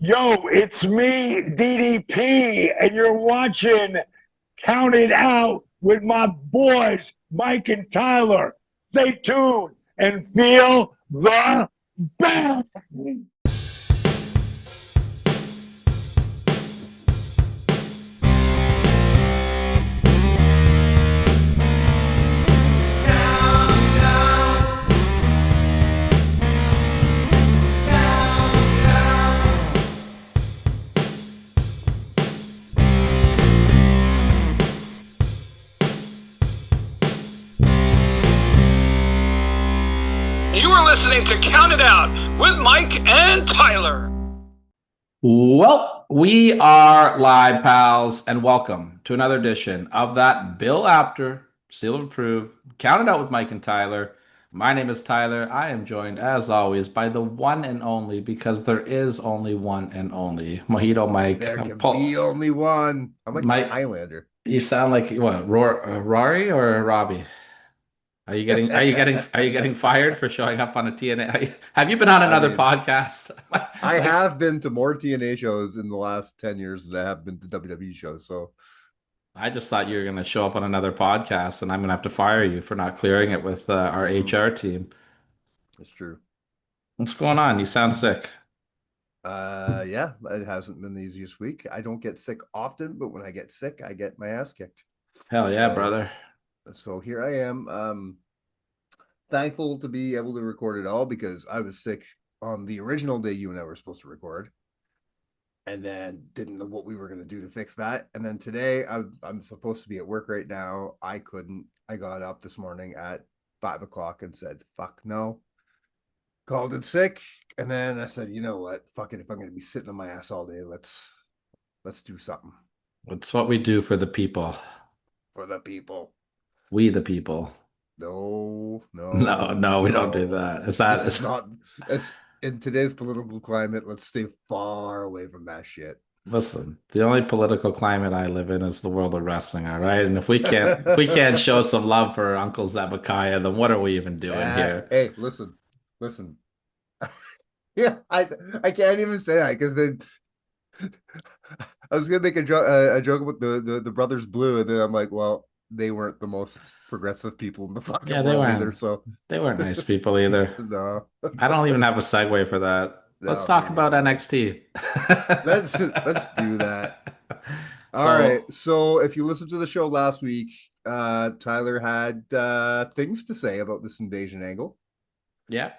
Yo, it's me, DDP, and you're watching Count It Out with my boys, Mike and Tyler. Stay tuned and feel the bang. You are listening to Count It Out with Mike and Tyler. Well, we are live, pals, and welcome to another edition of that Bill Apter, Seal of Approve, Count It Out with Mike and Tyler. My name is Tyler. I am joined, as always, by the one and only, because there is only one and only, Mojito Mike. There can be only one. I'm like Mike, a Highlander. you sound like what, Rory or Robbie? Are you getting fired for showing up on a TNA? Have you been on another podcast? I have been to more TNA shows in the last 10 years than I have been to WWE shows. So I just thought you were going to show up on another podcast, and I'm going to have to fire you for not clearing it with our HR team. it's true. What's going on? You sound sick. Yeah, it hasn't been the easiest week. I don't get sick often, but when I get sick, I get my ass kicked. Hell yeah, So, brother. so here I am. Thankful to be able to record it all because I was sick on the original day you and I were supposed to record, and then didn't know what we were going to do to fix that. And then today I'm supposed to be at work right now. I couldn't. I got up this morning at 5 o'clock and said, "Fuck no." Called in sick, and then I said, "You know what? Fuck it. If I'm going to be sitting on my ass all day, let's do something It's what we do for the people. for the people." We the people. No, No, we don't do that. This is not. It's in today's political climate. Let's stay far away from that shit. Listen, the only political climate I live in is the world of wrestling, all right? And if we can't show some love for Uncle Zebekiah, then what are we even doing here? Hey, listen. Yeah, I can't even say that because then I was gonna make a joke about the Brothers Blue, and then I'm like, well, they weren't the most progressive people in the fucking Yeah, they world weren't. either. So They weren't nice people either. no, I don't even have a segue for that. Let's talk about NXT. let's do that. All So, right. So if you listened to the show last week, Tyler had things to say about this invasion angle. yeah.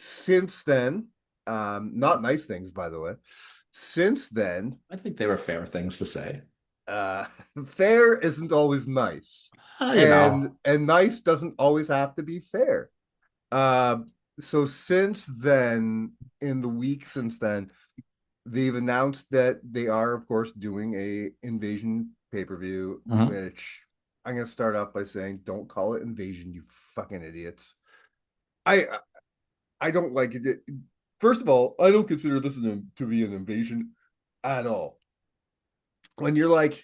Since then, not nice things, by the way. Since then, I think they were fair things to say. uh, fair isn't always nice, You know, and nice doesn't always have to be fair. So since then, in the week since then, they've announced that they are, of course, doing a invasion pay-per-view, Mhm. which I'm gonna start off by saying, don't call it invasion, you fucking idiots. I I don't like it. First of all, I don't consider this to be an invasion at all. When you're like,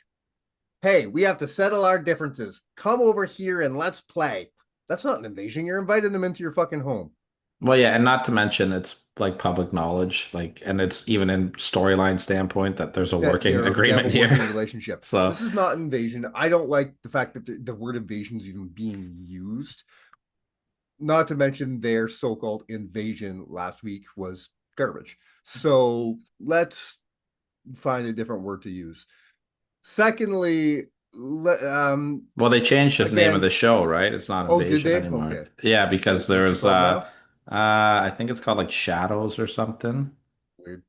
hey, we have to settle our differences. Come over here and let's play. That's not an invasion. You're inviting them into your fucking home. Well, yeah, and not to mention it's like public knowledge, like, and it's even in storyline standpoint that there's a That working they have agreement a working here. relationship. So, This is not invasion. I don't like the fact that the word invasion is even being used. Not to mention their so-called invasion last week was garbage. So let's find a different word to use. Secondly, well, they changed the name of the show, right? It's not oh, did Invasion they? anymore. Okay. Yeah, because What's it there's called now? I think it's called like Shadows or something. Weird.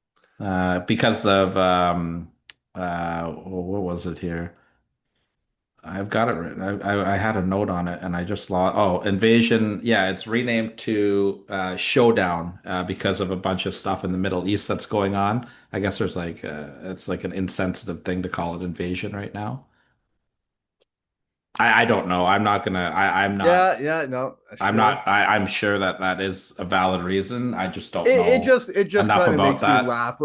Because of what was it here? I've got it written. I had a note on it and I just lost. Oh, Invasion. Yeah, it's renamed to Showdown because of a bunch of stuff in the Middle East that's going on. I guess there's like it's like an insensitive thing to call it Invasion right now. I don't know. I'm not gonna. I'm not. No, I'm sure. not. I'm sure that that is a valid reason. I just don't It know just enough kind of about makes me that. laugh.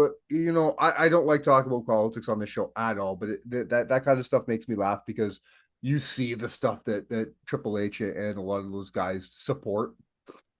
I don't like talking about politics on the show at all, but that kind of stuff makes me laugh because you see the stuff that Triple H and a lot of those guys support,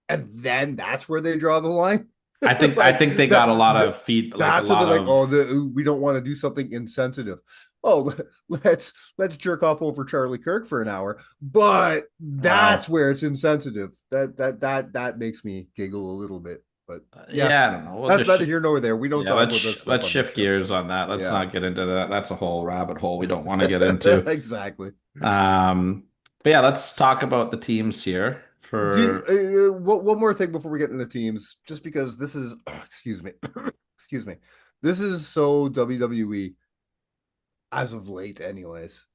and then that's where they draw the line. I think they got a lot of like a that's what they're lot like. of. Oh, we don't want to do something insensitive. Oh, let's jerk off over Charlie Kirk for an hour. But that's Well, where it's insensitive. That makes me giggle a little bit. But yeah, yeah, I don't know. We'll that's just neither here nor there. We don't yeah, talk about that stuff let's on this shift show. gears on that. Let's Yeah, not get into that. That's a whole rabbit hole we don't want to get into. exactly. But yeah, let's talk about the teams here Do for. one more thing before we get into teams, just because this is, excuse me, excuse me, this is so WWE as of late, anyways.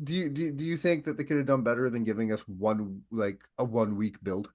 Do you think that they could have done better than giving us a 1 week build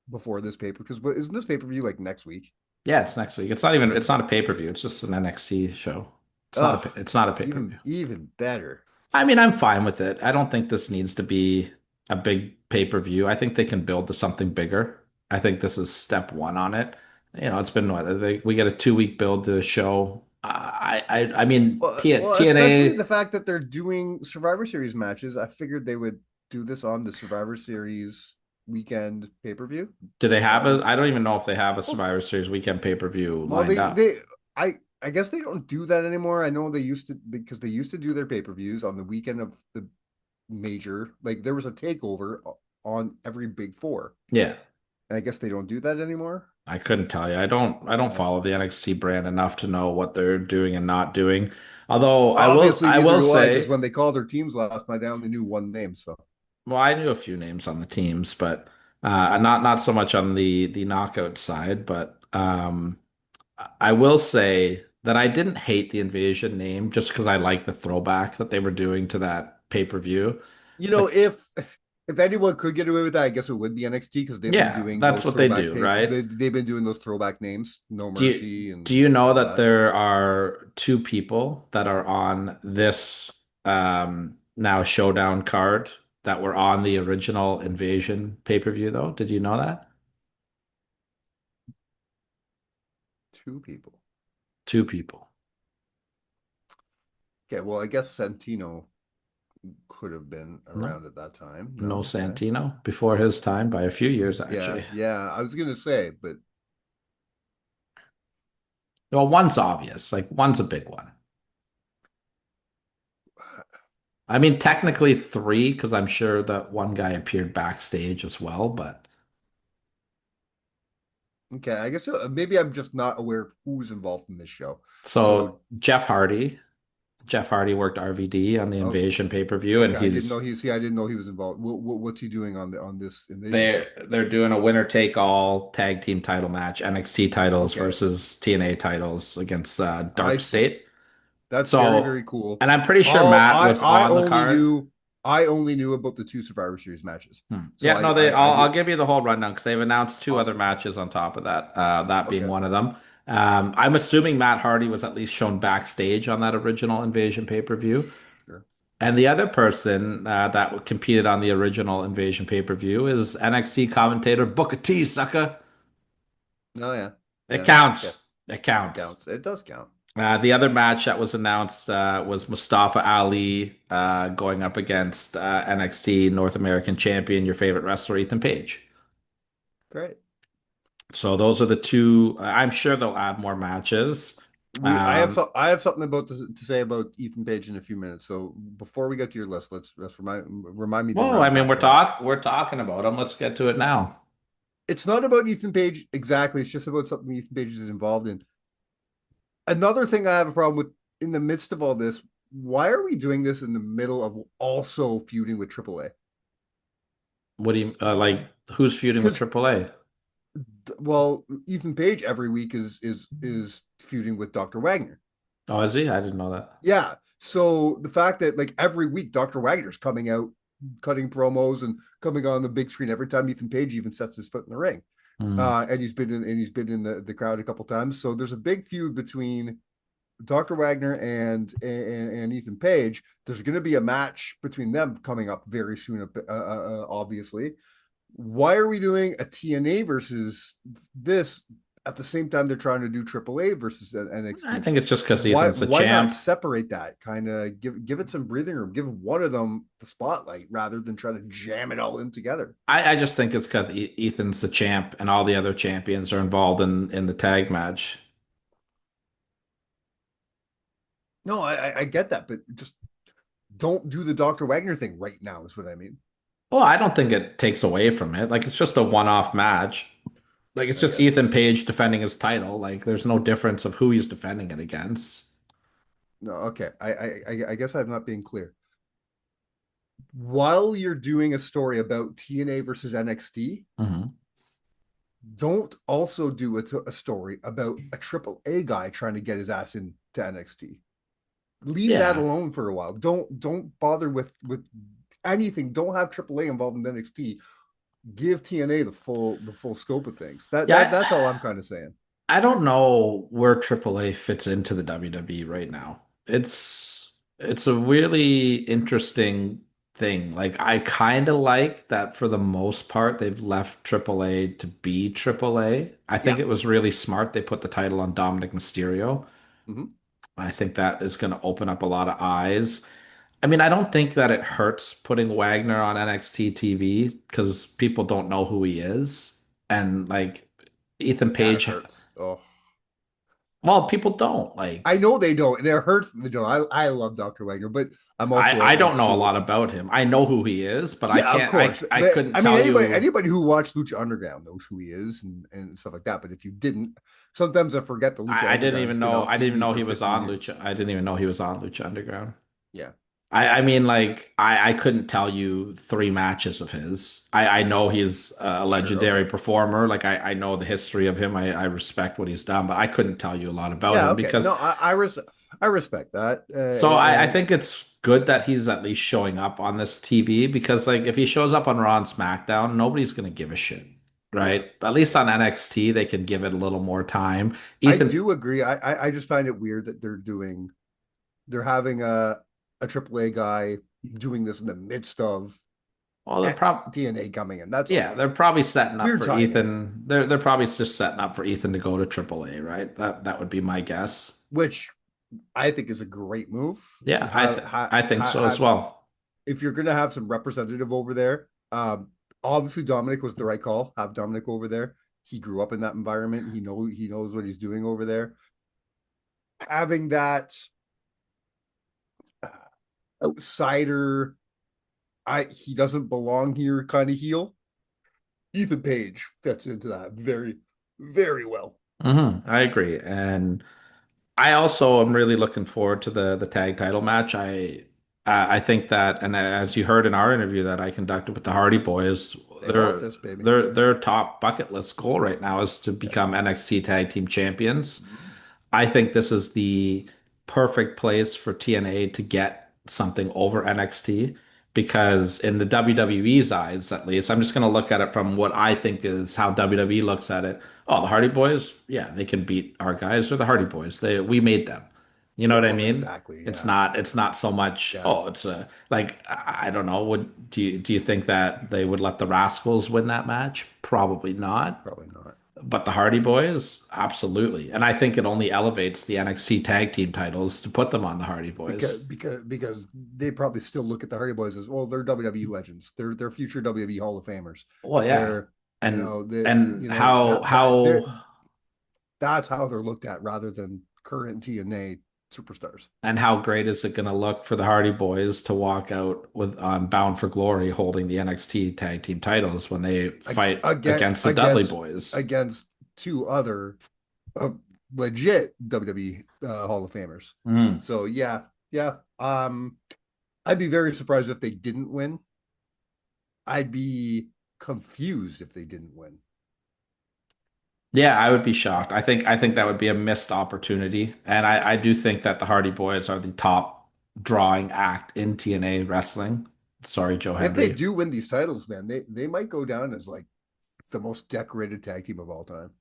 before this paper? Because isn't this pay per view like next week? Yeah, it's next week. It's not even. It's not a pay per view. It's just an NXT show. It's not Ugh, a. It's not a pay per view. even better. I mean, I'm fine with it. I don't think this needs to be a big pay per view. I think they can build to something bigger. I think this is step one on it. It's been what we get a 2 week build to the show. I mean, Well, especially TNA. the fact that they're doing Survivor Series matches. I figured they would do this on the Survivor Series weekend pay per view. Do they have That a? would I don't even know if they have a well, Survivor Series weekend pay per view well, lined they up. they I guess they don't do that anymore. I know they used to because they used to do their pay per views on the weekend of the major. Like there was a takeover on every big four, Yeah, and I guess they don't do that anymore. I couldn't tell you. I don't Uh, follow the NXT brand enough to know what they're doing and not doing. Although Obviously, I neither will do I, because say. when they called their teams last night, I only knew one name. So Well, I knew a few names on the teams, but not so much on the knockout side. But I will say that I didn't hate the Invasion name just because I like the throwback that they were doing to that pay-per-view. Like, if anyone could get away with that, I guess it would be NXT because they've been yeah, doing that's those what they throwback do, right? they've been doing those throwback names, No Do you Mercy do you know all that that. there are two people that are on this now Showdown card that were on the original Invasion pay-per-view though? Did you know that? Two people. Two people. Okay, well, I guess Santino could have been No. around at that time. No No, okay. Santino before his time by a few years, Yeah, actually. yeah. I was gonna say, but Well, one's obvious, like one's a big one. I mean, technically three, because I'm sure that one guy appeared backstage as well. But okay, I guess maybe I'm just not aware of who's involved in this show. So, so Jeff Hardy worked RVD on the oh, Invasion pay-per-view, and okay, I didn't know I didn't know he was involved. What's he doing on this Invasion show? they're doing a winner take all tag team title match, NXT titles Okay, versus TNA titles against I Dark see. State. That's very, So, very cool. and I'm pretty sure All Matt was on the card. I only knew about the two Survivor Series matches. So Yeah, no, I I'll did give you the whole rundown because they've announced two other awesome. matches on top of that. That being Okay. one of them. I'm assuming Matt Hardy was at least shown backstage on that original Invasion pay-per-view. Sure. And the other person that competed on the original Invasion pay-per-view is NXT commentator Booker T, sucker. Oh yeah. It Yeah. Okay. counts. It It counts. counts. It does count. The other match that was announced was Mustafa Ali going up against NXT North American Champion, your favorite wrestler, Ethan Page. Great. So those are the two. I'm sure they'll add more matches. I have something about to say about Ethan Page in a few minutes. So before we get to your list, let's remind me to Well, I round mean, back around. we're talking about them. Let's get to it now. It's not about Ethan Page exactly. It's just about something Ethan Page is involved in. Another thing I have a problem with in the midst of all this, why are we doing this in the middle of also feuding with AAA? What do you like? Who's feuding with Because AAA? well, Ethan Page every week is feuding with Dr. Wagner. Oh, is he? I didn't know that. Yeah. So the fact that like every week Dr. Wagner's coming out, cutting promos and coming on the big screen every time Ethan Page even sets his foot in the ring. Hmm. And he's been in the crowd a couple times. So there's a big feud between Dr. Wagner and Ethan Page. There's going to be a match between them coming up very soon. Obviously, why are we doing a TNA versus this at the same time they're trying to do AAA versus I NXT. think it's just because Why Ethan's the why not champ. separate that? Kind of give it some breathing room. Give one of them the spotlight rather than try to jam it all in together. I just think it's because Ethan's the champ and all the other champions are involved in the tag match. No, I get that, but just don't do the Dr. Wagner thing right now. Is what I mean. Well, I don't think it takes away from it. Like it's just a one-off match. Like it's I just guess. Ethan Page defending his title. Like there's no difference of who he's defending it against. No, okay. I guess I'm not being clear. While you're doing a story about TNA versus NXT, Hmm. don't also do a story about a AAA guy trying to get his ass into NXT. Leave that Yeah. alone for a while. Don't bother with anything. Don't have AAA involved in NXT. Give TNA the full scope of things. That's all I'm Yeah, kind of saying. I don't know where AAA fits into the WWE right now. It's a really interesting thing. Like I kind of like that for the most part they've left AAA to be AAA. I think Yeah. it was really smart they put the title on Dominic Mysterio. Mm-hmm. I think that is going to open up a lot of eyes. I mean, I don't think that it hurts putting Wagner on NXT TV because people don't know who he is. And like Ethan God, it Page, hurts. Oh, well, people don't like. I know they don't, and it hurts. They don't. I love Dr. Wagner, but I'm also I old don't know a lot school. about him. I know who he is, but I Yeah, of can't. course. I But couldn't I mean, tell anybody you. anybody who watched Lucha Underground knows who he is and stuff like that. But if you didn't, sometimes I forget the Lucha I didn't Underground has even been know. off I didn't even TV know for he was 15 on years. Lucha. I didn't even know he was on Lucha Underground. Yeah, I mean, like, I couldn't tell you three matches of his. I know he's a sure, legendary okay, performer. Like, I know the history of him. I respect what he's done, but I couldn't tell you a lot about yeah, him okay. because. No, I respect that. So I think it's good that he's at least showing up on this TV because, like, if he shows up on Raw and SmackDown, nobody's gonna give a shit, Yeah, right? At least on NXT, they can give it a little more time. I Ethan, do agree. I just find it weird that they're having a AAA guy doing this in the midst of well, TNA coming in. That's all. yeah, they're probably setting up Weird for timing, Ethan. They're probably just setting up for Ethan to go to AAA, right? That would be my guess. which I think is a great move. Yeah, I think so as Have well. if you're gonna have some representative over there, obviously Dominic was the right call. Have Dominic over there. He grew up in that environment. He knows what he's doing over there. Having that outsider, he doesn't belong here kind of heel. Ethan Page fits into that very, very well. I agree, and I also am really looking forward to the tag title match. I think that, and as you heard in our interview that I conducted with the Hardy Boys, They want their this, baby. their top bucket list goal right now is to Yeah. become NXT Tag Team Champions. Mm-hmm. I think this is the perfect place for TNA to get something over NXT because in the WWE's eyes, at least, I'm just going to look at it from what I think is how WWE looks at it. Oh, the Hardy Boys, yeah, they can beat our guys. They're the Hardy Boys. We made them. You know Yeah, what I well, mean? exactly. It's Yeah. not it's not so much, Yeah. oh, it's a like I don't know. Would do you think that they would let the Rascals win that match? Probably not. Probably not. But the Hardy Boys, absolutely. And I think it only elevates the NXT tag team titles to put them on the Hardy because Boys. because because they probably still look at the Hardy Boys as well. They're WWE legends. They're future WWE Hall of Famers. Well, yeah. They're And the and that's how they're looked at rather than current TNA superstars. how great is it going to look for the Hardy Boys to walk out with on Bound for Glory holding the NXT tag team titles when they fight Again against the Dudley Boys? against two other uh, legit WWE Hall of Famers. Mm. So yeah. I'd be very surprised if they didn't win. I'd be confused if they didn't win. Yeah, I would be shocked. I think that would be a missed opportunity. And I do think that the Hardy Boys are the top drawing act in TNA wrestling. Sorry, Joe If they Hendry. do win these titles, man, they might go down as like the most decorated tag team of all time.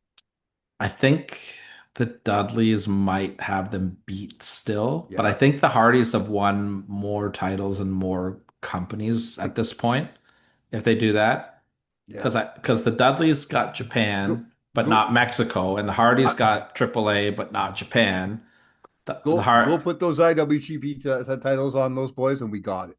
I think the Dudleys might have them beat still, but I Yeah. think the Hardys have won more titles and more companies at this point if they do that. Yeah. Because the Dudleys got Japan. but Go not Mexico, and the Hardys I, got AAA, but not Japan. The go Hard, put those IWGP titles on those boys, and we got it.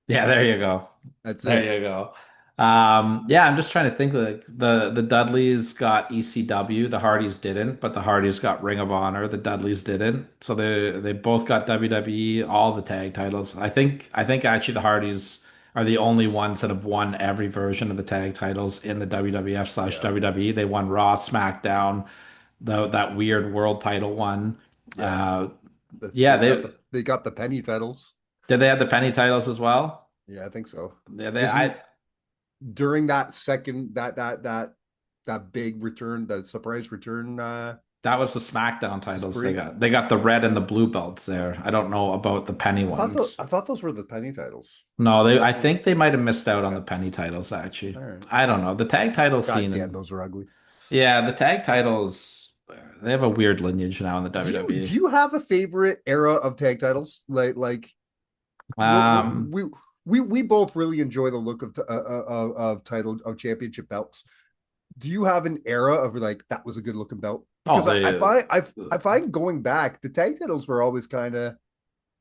yeah, there you go. That's There it. you go. Yeah, I'm just trying to think. Like the Dudleys got ECW, the Hardys didn't, but the Hardys got Ring of Honor, the Dudleys didn't. So they both got WWE, all the tag titles. I think actually the Hardys are the only ones that have won every version of the tag titles in the WWF slash Yeah, WWE. They won Raw, SmackDown, that weird world title one. yeah. Uh, yeah, They got the penny titles. did they have the penny titles as well? Yeah, I think so. Yeah, Isn't during that second that big return, that surprise return that was the SmackDown titles they spree? got. They got the red and the blue belts there. I don't know about the penny ones. I thought those were the penny titles. No, I think they might have missed out on the penny titles actually. All right. I don't know. The tag title God scene damn, and those are ugly. yeah, the tag titles they have a weird lineage now in the Do WWE. you have a favorite era of tag titles? Like Um, we both really enjoy the look of title of championship belts. Do you have an era of like that was a good looking belt? oh Because I find going back, the tag titles were always kind of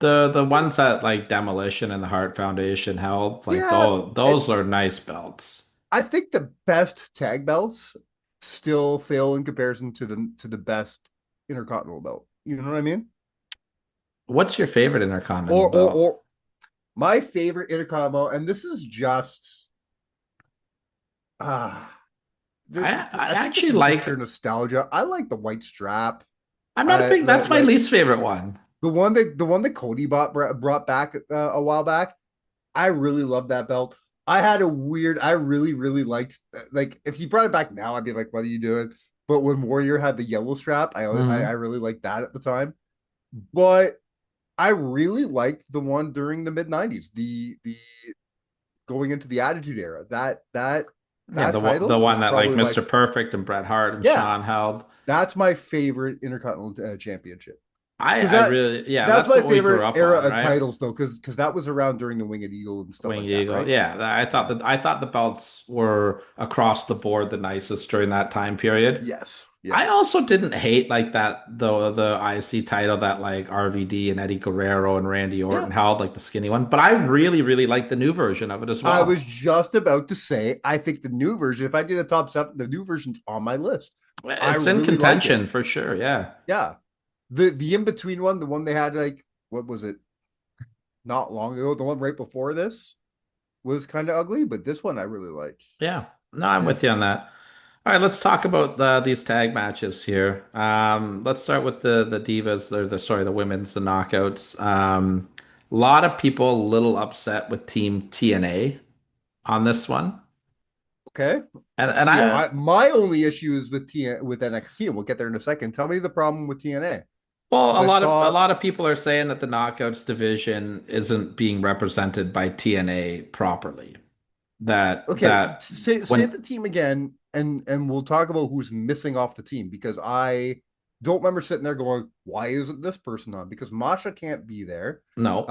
the ones that like Demolition and the Hart Foundation held, like yeah. those are nice belts. I think the best tag belts still fail in comparison to the best intercontinental belt. You know what I mean? What's your favorite Intercontinental belt? Or my favorite intercontinental, and this is just ah. I I think this actually is like. just their nostalgia. I like the white strap. I'm not a big. That's my Like least favorite one. the one that Cody brought back a while back. I really love that belt. I had a weird. I really liked like if he brought it back now, I'd be like, "What are you doing?" But when Warrior had the yellow strap, I Mhm. really liked that at the time. But I really liked the one during the mid 90s, the going into the Attitude Era. Yeah, That the title one is that like probably Mr. Perfect and Bret Hart and yeah, Shawn held. that's my favorite Intercontinental Championship. Because I really, yeah, that's that's my what we grew favorite up era on, of right? titles though, because that was around during the Winged Eagle and stuff Winged like that, Eagle. right? Yeah, Yeah. I thought the belts were across the board the nicest during that time period. Yes. Yeah. I also didn't hate like that the IC title that like RVD and Eddie Guerrero and Randy Yeah. Orton held, like the skinny one. But I really like the new version of it as I was well. just about to say, I think the new version, if I did a top seven, the new version's on my list. I It's in really like it. contention for sure. Yeah. Yeah. The in-between one, the one they had like, what was it? Not long ago, the one right before this was kind of ugly, but this one I really like. Yeah. No, I'm Yeah. with you on that. All right, let's talk about these tag matches here. Let's start with the divas, or the women's, the knockouts. A lot of people a little upset with Team TNA on this one, Okay. and See, I my only issue is with NXT, and we'll get there in a second. Tell me the problem with TNA. well, Because I a saw lot of people are saying that the knockouts division isn't being represented by TNA properly. okay, That say when the team again, and we'll talk about who's missing off the team because I don't remember sitting there going, why isn't this person on? Because Masha can't be there. no,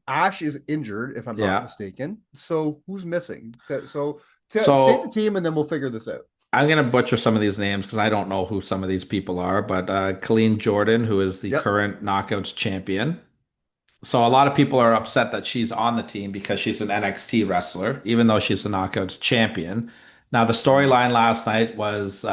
Ash is injured, if I'm not yeah. mistaken. So who's missing? Say the So team, and then we'll figure this out. I'm gonna butcher some of these names because I don't know who some of these people are, but Colleen Jordan, who is the Yep. current Knockouts champion. So a lot of people are upset that she's on the team because she's an NXT wrestler, even though she's the Knockouts champion. Now the storyline last night was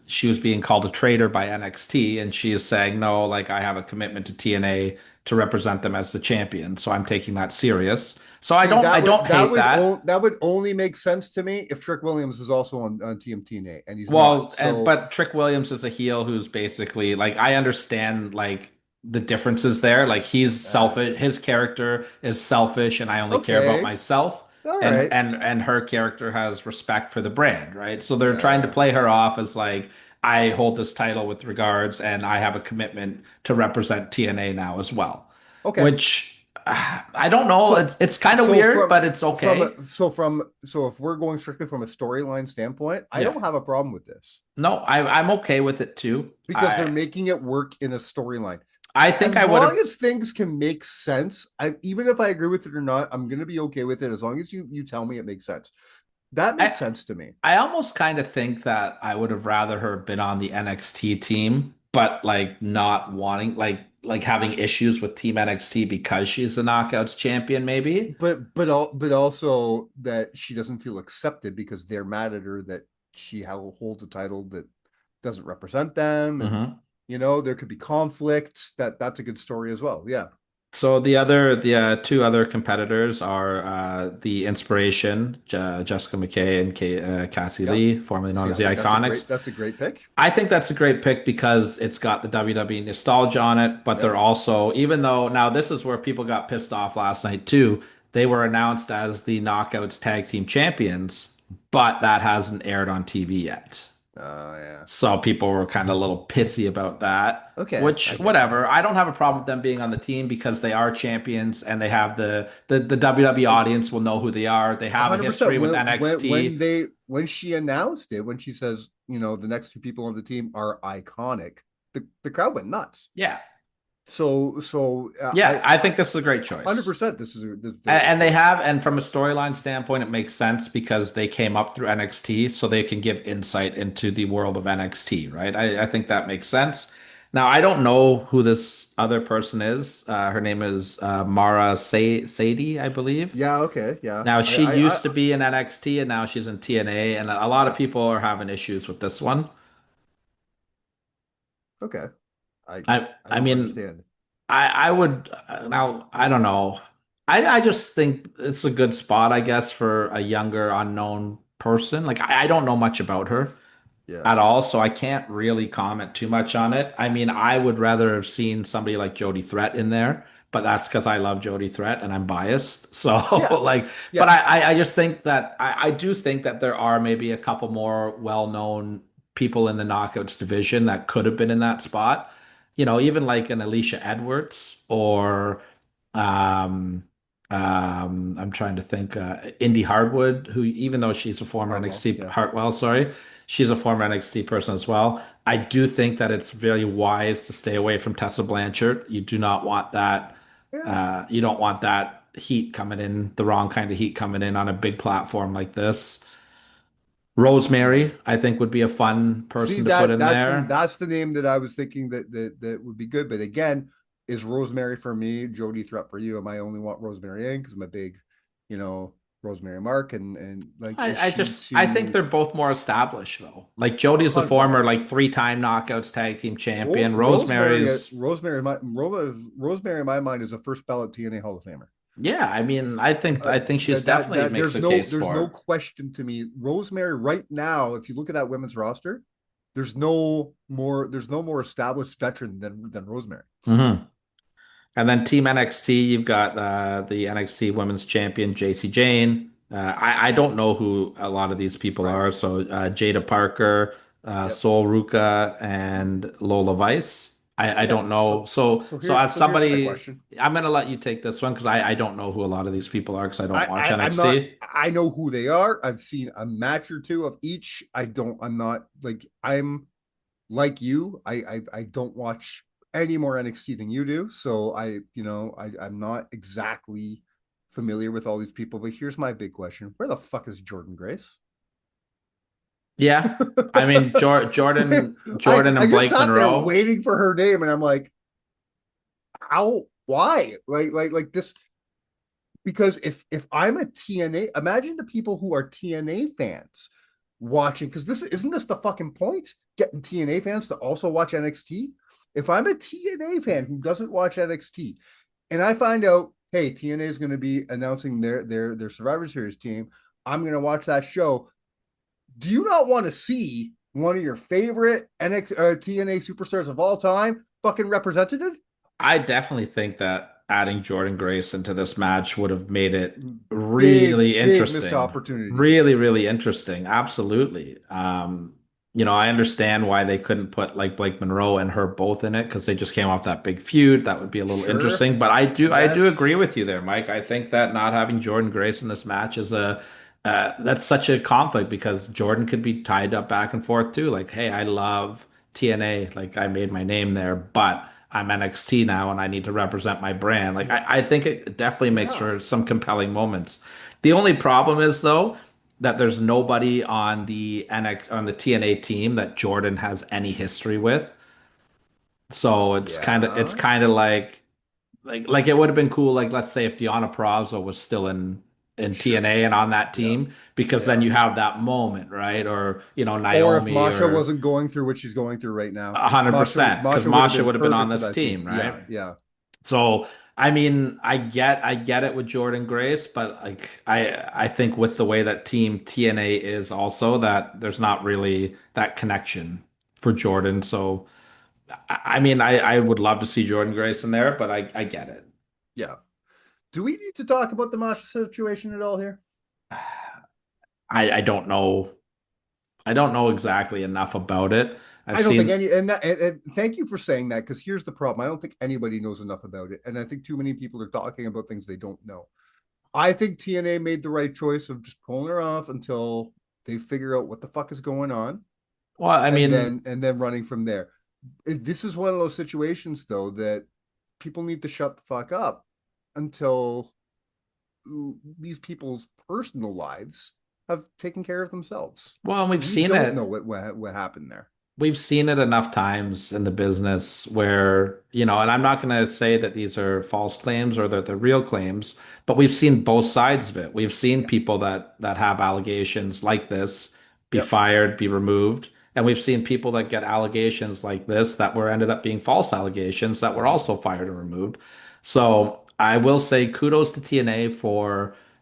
she was being called a traitor by NXT, and she is saying no, like I have a commitment to TNA to represent them as the champion, so I'm taking that serious. So See, I don't hate that. that would only make sense to me if Trick Williams was also on Team TNA, and he's not. Well, and So but Trick Williams is a heel who's basically like I understand like the differences there. Like he's selfish, his character is selfish and I only care about okay, myself. all right, And her character has respect for the brand, right? So they're trying to uh, play her off as like I hold this title with regards and I have a commitment to represent TNA now as well. okay. Which I don't know, So it's kind of so weird, but it's okay. so if we're going strictly from a storyline standpoint, I Yeah. don't have a problem with this No, I'm okay with it too. because they're making it work in a storyline. I think As I would long have. as things can make sense, even if I agree with it or not, I'm gonna be okay with it as long as you tell me it makes sense. That I makes sense to me. I almost kind of think that I would have rather her been on the NXT team, but like not wanting like having issues with Team NXT because she's the Knockouts champion, maybe. But also that she doesn't feel accepted because they're mad at her that she holds a title that doesn't represent them, and Hmm. there could be conflicts. That's a good story as well. Yeah. So the two other competitors are the Inspiration, Jessica McKay and Cassie Yep. Lee, formerly known See, as I the think Iconics. that's a great pick. I think that's a great pick because it's got the WWE nostalgia on it, but they're Yep. also, even though now this is where people got pissed off last night too, they were announced as the Knockouts Tag Team Champions, but that hasn't aired on TV yet. Oh yeah. So people were kind of a little pissy about that, Okay, which I get it. whatever. I don't have a problem with them being on the team because they are champions and they have the WWE audience will know who they are. They have a 100%. history with When NXT. when she announced it, when she says, the next two people on the team are iconic, the crowd went nuts. Yeah. I Yeah, I think this is a great choice. 100%. This is a very good And they choice. have, and from a storyline standpoint, it makes sense because they came up through NXT, so they can give insight into the world of NXT, right? I think that makes sense. Now, I don't know who this other person is. Her name is Mara Sadie, I believe. Yeah. Okay. Yeah. Now, I she I, I used to be in NXT and now she's in TNA, and a lot of yeah. people are having issues with this one. Okay. I I I don't mean, understand. I would now I don't know. I just think it's a good spot, I guess, for a younger unknown person. Like I don't know much about her Yeah. at all, so I can't really comment too much on it. I mean, I would rather have seen somebody like Jody Threat in there, but that's because I love Jody Threat and I'm biased. So Yeah. like, but Yeah. I just think that I do think that there are maybe a couple more well-known people in the knockouts division that could have been in that spot. Even like an Alicia Edwards or um I'm trying to think Indy Hardwood, who even though she's a former Hartwell. NXT Yeah. Hartwell, sorry, she's a former NXT person as well. I do think that it's very wise to stay away from Tessa Blanchard. You do not want that. Yeah. You don't want that heat coming in, the wrong kind of heat coming in on a big platform like this. Yeah. Rosemary, I think, would be a fun See, person to put in there. that's the name that I was thinking that would be good. But again, is Rosemary for me, Jody Threat for you? Am I only want Rosemary in because I'm a big, you know, Rosemary Mark, and like, is she I think too they're both more established though. Like Jody's a well? former like three-time knockouts tag team champion. Rosemary's Rosemary in my mind is a first ballot TNA Hall of Famer. yeah, I mean, I think she's definitely makes a case There's for no it. question to me. Rosemary right now, if you look at that women's roster, there's no more established veteran than Rosemary. Hmm. And then Team NXT, you've got the NXT Women's Champion JC Jane. I don't know who a lot of these people Right. are. So Jada Parker, Yep. Sol Ruka, and Lola Vice. I Yeah. don't know. So as Here's my somebody, question. I'm gonna let you take this one because I don't know who a lot of these people are because I don't watch I'm not. NXT. I know who they are. I've seen a match or two of each. I'm not like I'm like you. I don't watch any more NXT than you do. So I'm not exactly familiar with all these people. But here's my big question: where the fuck is Jordan Grace? Yeah, I mean Jordan I and just Blake sat there Monroe. waiting for her name, and I'm like, how? Why? Like this? Because if I'm a TNA, imagine the people who are TNA fans watching. Because this the fucking point? Getting TNA fans to also watch NXT. If I'm a TNA fan who doesn't watch NXT, and I find out, hey, TNA is going to be announcing their Survivor Series team, I'm going to watch that show. Do you not want to see one of your favorite TNA superstars of all time fucking represented? I definitely think that adding Jordan Grace into this match would have made it Big, really big missed interesting. opportunity. Really, really interesting. Absolutely. I understand why they couldn't put like Blake Monroe and her both in it because they just came off that big feud. That would be a little Sure. interesting. But I do agree Yes. with you there, Mike. I think that not having Jordan Grace in this match is a that's such a conflict because Jordan could be tied up back and forth too. Like, hey, I love TNA, like I made my name there, but I'm NXT now and I need to represent my brand. Like I think it definitely makes Yeah. for some compelling moments. The only problem is though, that there's nobody on the TNA team that Jordan has any history with. So it's Yeah. kind of like it would have been cool, like let's say if Deanna Purrazzo was still in Sure. TNA and on that Yeah. team, because then Yeah. you have that moment, right? Or Or if Naomi Masha or wasn't going through what she's going through right now, 100%, because Masha would have Masha been would have been on perfect for this that team. team, right? Yeah. Yeah. So I mean, I get it with Jordan Grace, but like I think with the way that team TNA is also that there's not really that connection for Jordan. So I mean, I would love to see Jordan Grace in there, but I get it. Yeah. Do we need to talk about the Masha situation at all here? I don't know. I don't know exactly enough about it. I've I don't think seen, any, and thank you for saying that because here's the problem. I don't think anybody knows enough about it. And I think too many people are talking about things they don't know. I think TNA made the right choice of just pulling her off until they figure out what the fuck is going on well, I mean, and then running from there. This is one of those situations though that people need to shut the fuck up until these people's personal lives have taken care of themselves. well, we've We seen don't know it. what happened there. We've seen it enough times in the business where, and I'm not going to say that these are false claims or that they're real claims, but we've seen both sides of it. We've seen Yeah. people that have allegations like this be Yep. fired, be removed, and we've seen people that get allegations like this that were ended up being false allegations that were Mm-hmm. also fired and removed. So I will say kudos to TNA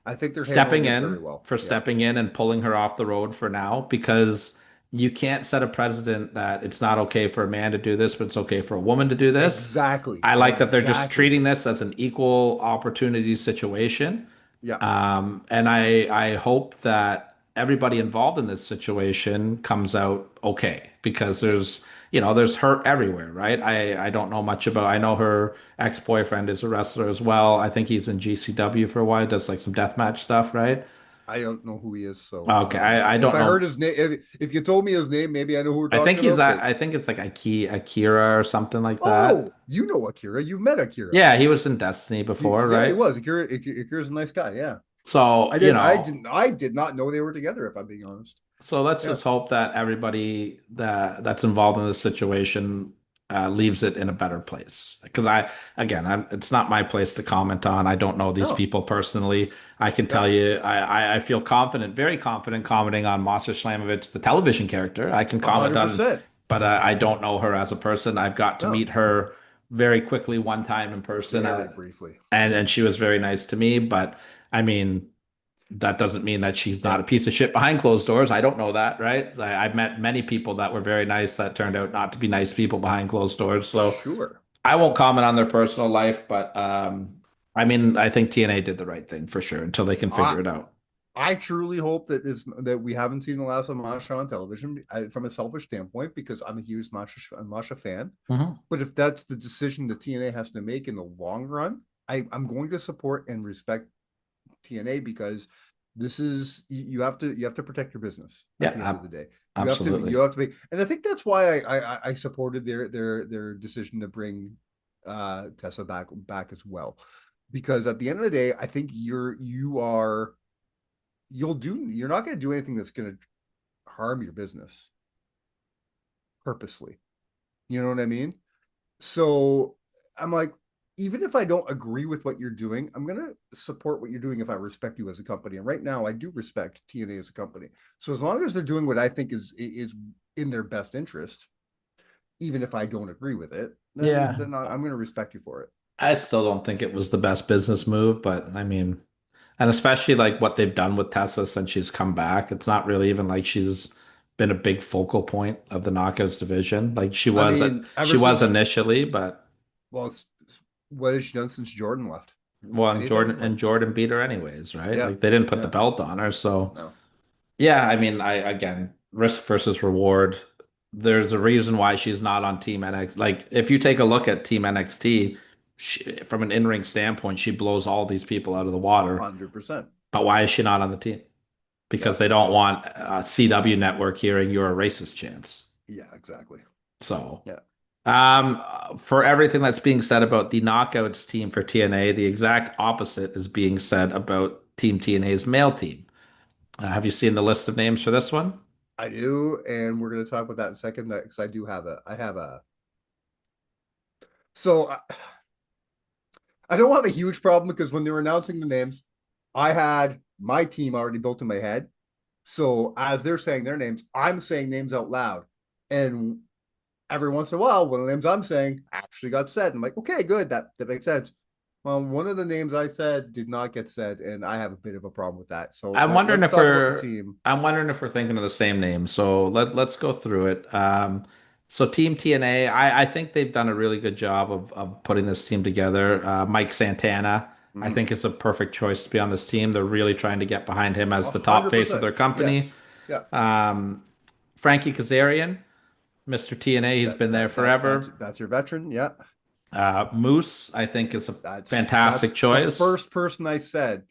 I think they're handling it very well. for Yeah. stepping in and pulling her off the road for now because you can't set a precedent that it's not okay for a man to do this, but it's okay for a woman to do this. Exactly. I like that they're just Exactly. treating this as an equal opportunity situation. Yeah. And I hope that everybody involved in this situation comes out okay because there's hurt everywhere, right? I don't know much about, I know her ex-boyfriend is a wrestler as well. I think he's in GCW for a while, does like some deathmatch stuff, right? I don't know who he is. So Okay, I if don't I heard know. his name, if you told me his name, maybe I know who we're I think talking he's about. at, But I think it's like Akira or something like that. oh, you know Akira. You've met Akira. Yeah, he was in Destiny before, Yeah, he right? was. Akira's a nice guy. Yeah. So, I did not know they were together, if I'm being honest. so let's Yeah. just hope that everybody that's involved in this situation leaves it in a better place. Because it's not my place to comment on. I don't know these No. people personally. I can Yeah. tell you, I feel confident, very confident commenting on Master Slamovich, the television character. I can comment on, 100%. but I don't know her as a person. I've got to No. meet her very quickly one time in person, Very briefly. and she was very nice to me. But I mean that doesn't mean that she's Yeah. not a piece of shit behind closed doors. I don't know that, right? I've met many people that were very nice that turned out not to be nice people behind closed doors. So Sure. I won't comment on their personal life, but I mean, I think TNA did the right thing for sure until they can I figure it out. I truly hope that we haven't seen the last of Masha on television from a selfish standpoint because I'm a huge Masha fan. Mhm. But if that's the decision the TNA has to make in the long run, I'm going to support and respect TNA because this is you have to protect your business Yeah, at the end of the day. absolutely. You have to be, and I think that's why I supported their decision to bring Tessa back as well, because at the end of the day, I think you're not going to do anything that's going to harm your business purposely. You know what I mean? So I'm like, even if I don't agree with what you're doing, I'm going to support what you're doing if I respect you as a company. And right now, I do respect TNA as a company. So as long as they're doing what I think is in their best interest, even if I don't agree with it, Yeah. then I'm going to respect you for it. I still don't think it was the best business move, but I mean, and especially like what they've done with Tessa since she's come back. It's not really even like she's been a big focal point of the Knockouts division. Like I mean, she ever was since initially, but well, what has she done since Jordan left? well, Anything? Like, And Jordan beat her anyways, right? yeah, Like they didn't put the yeah, belt on her. So no, yeah, I mean, I again, risk versus reward. There's a reason why she's not on Team NXT. Like if you take a look at Team NXT, from an in-ring standpoint, she blows all these people out of the water. 100%. But why is she not on the team? Yeah, Because they don't want CW Network hearing you're a racist chance. yeah, exactly. So, Yeah. for everything that's being said about the Knockouts team for TNA, the exact opposite is being said about Team TNA's male team. Have you seen the list of names for this one? I do, and we're going to talk about that in a second because so I don't have a huge problem because when they were announcing the names, I had my team already built in my head. So as they're saying their names, I'm saying names out loud. And every once in a while, one of the names I'm saying actually got said. I'm like, okay, good. That makes sense. Well, one of the names I said did not get said, and I have a bit of a problem with that. So I'm wondering let's if talk about the we're team. I'm wondering if we're thinking of the same name. So let's go through it. So Team TNA, I think they've done a really good job of putting this team together. Mike Santana, I Mm-hmm. think is a perfect choice to be on this team. They're really trying to get behind him as the top face of 100%. their company. Yes. Yeah. Um, Frankie Kazarian, Mr. TNA, he's been there forever. That's your veteran. Yeah. Moose, I think, is a That's fantastic the choice. first person I said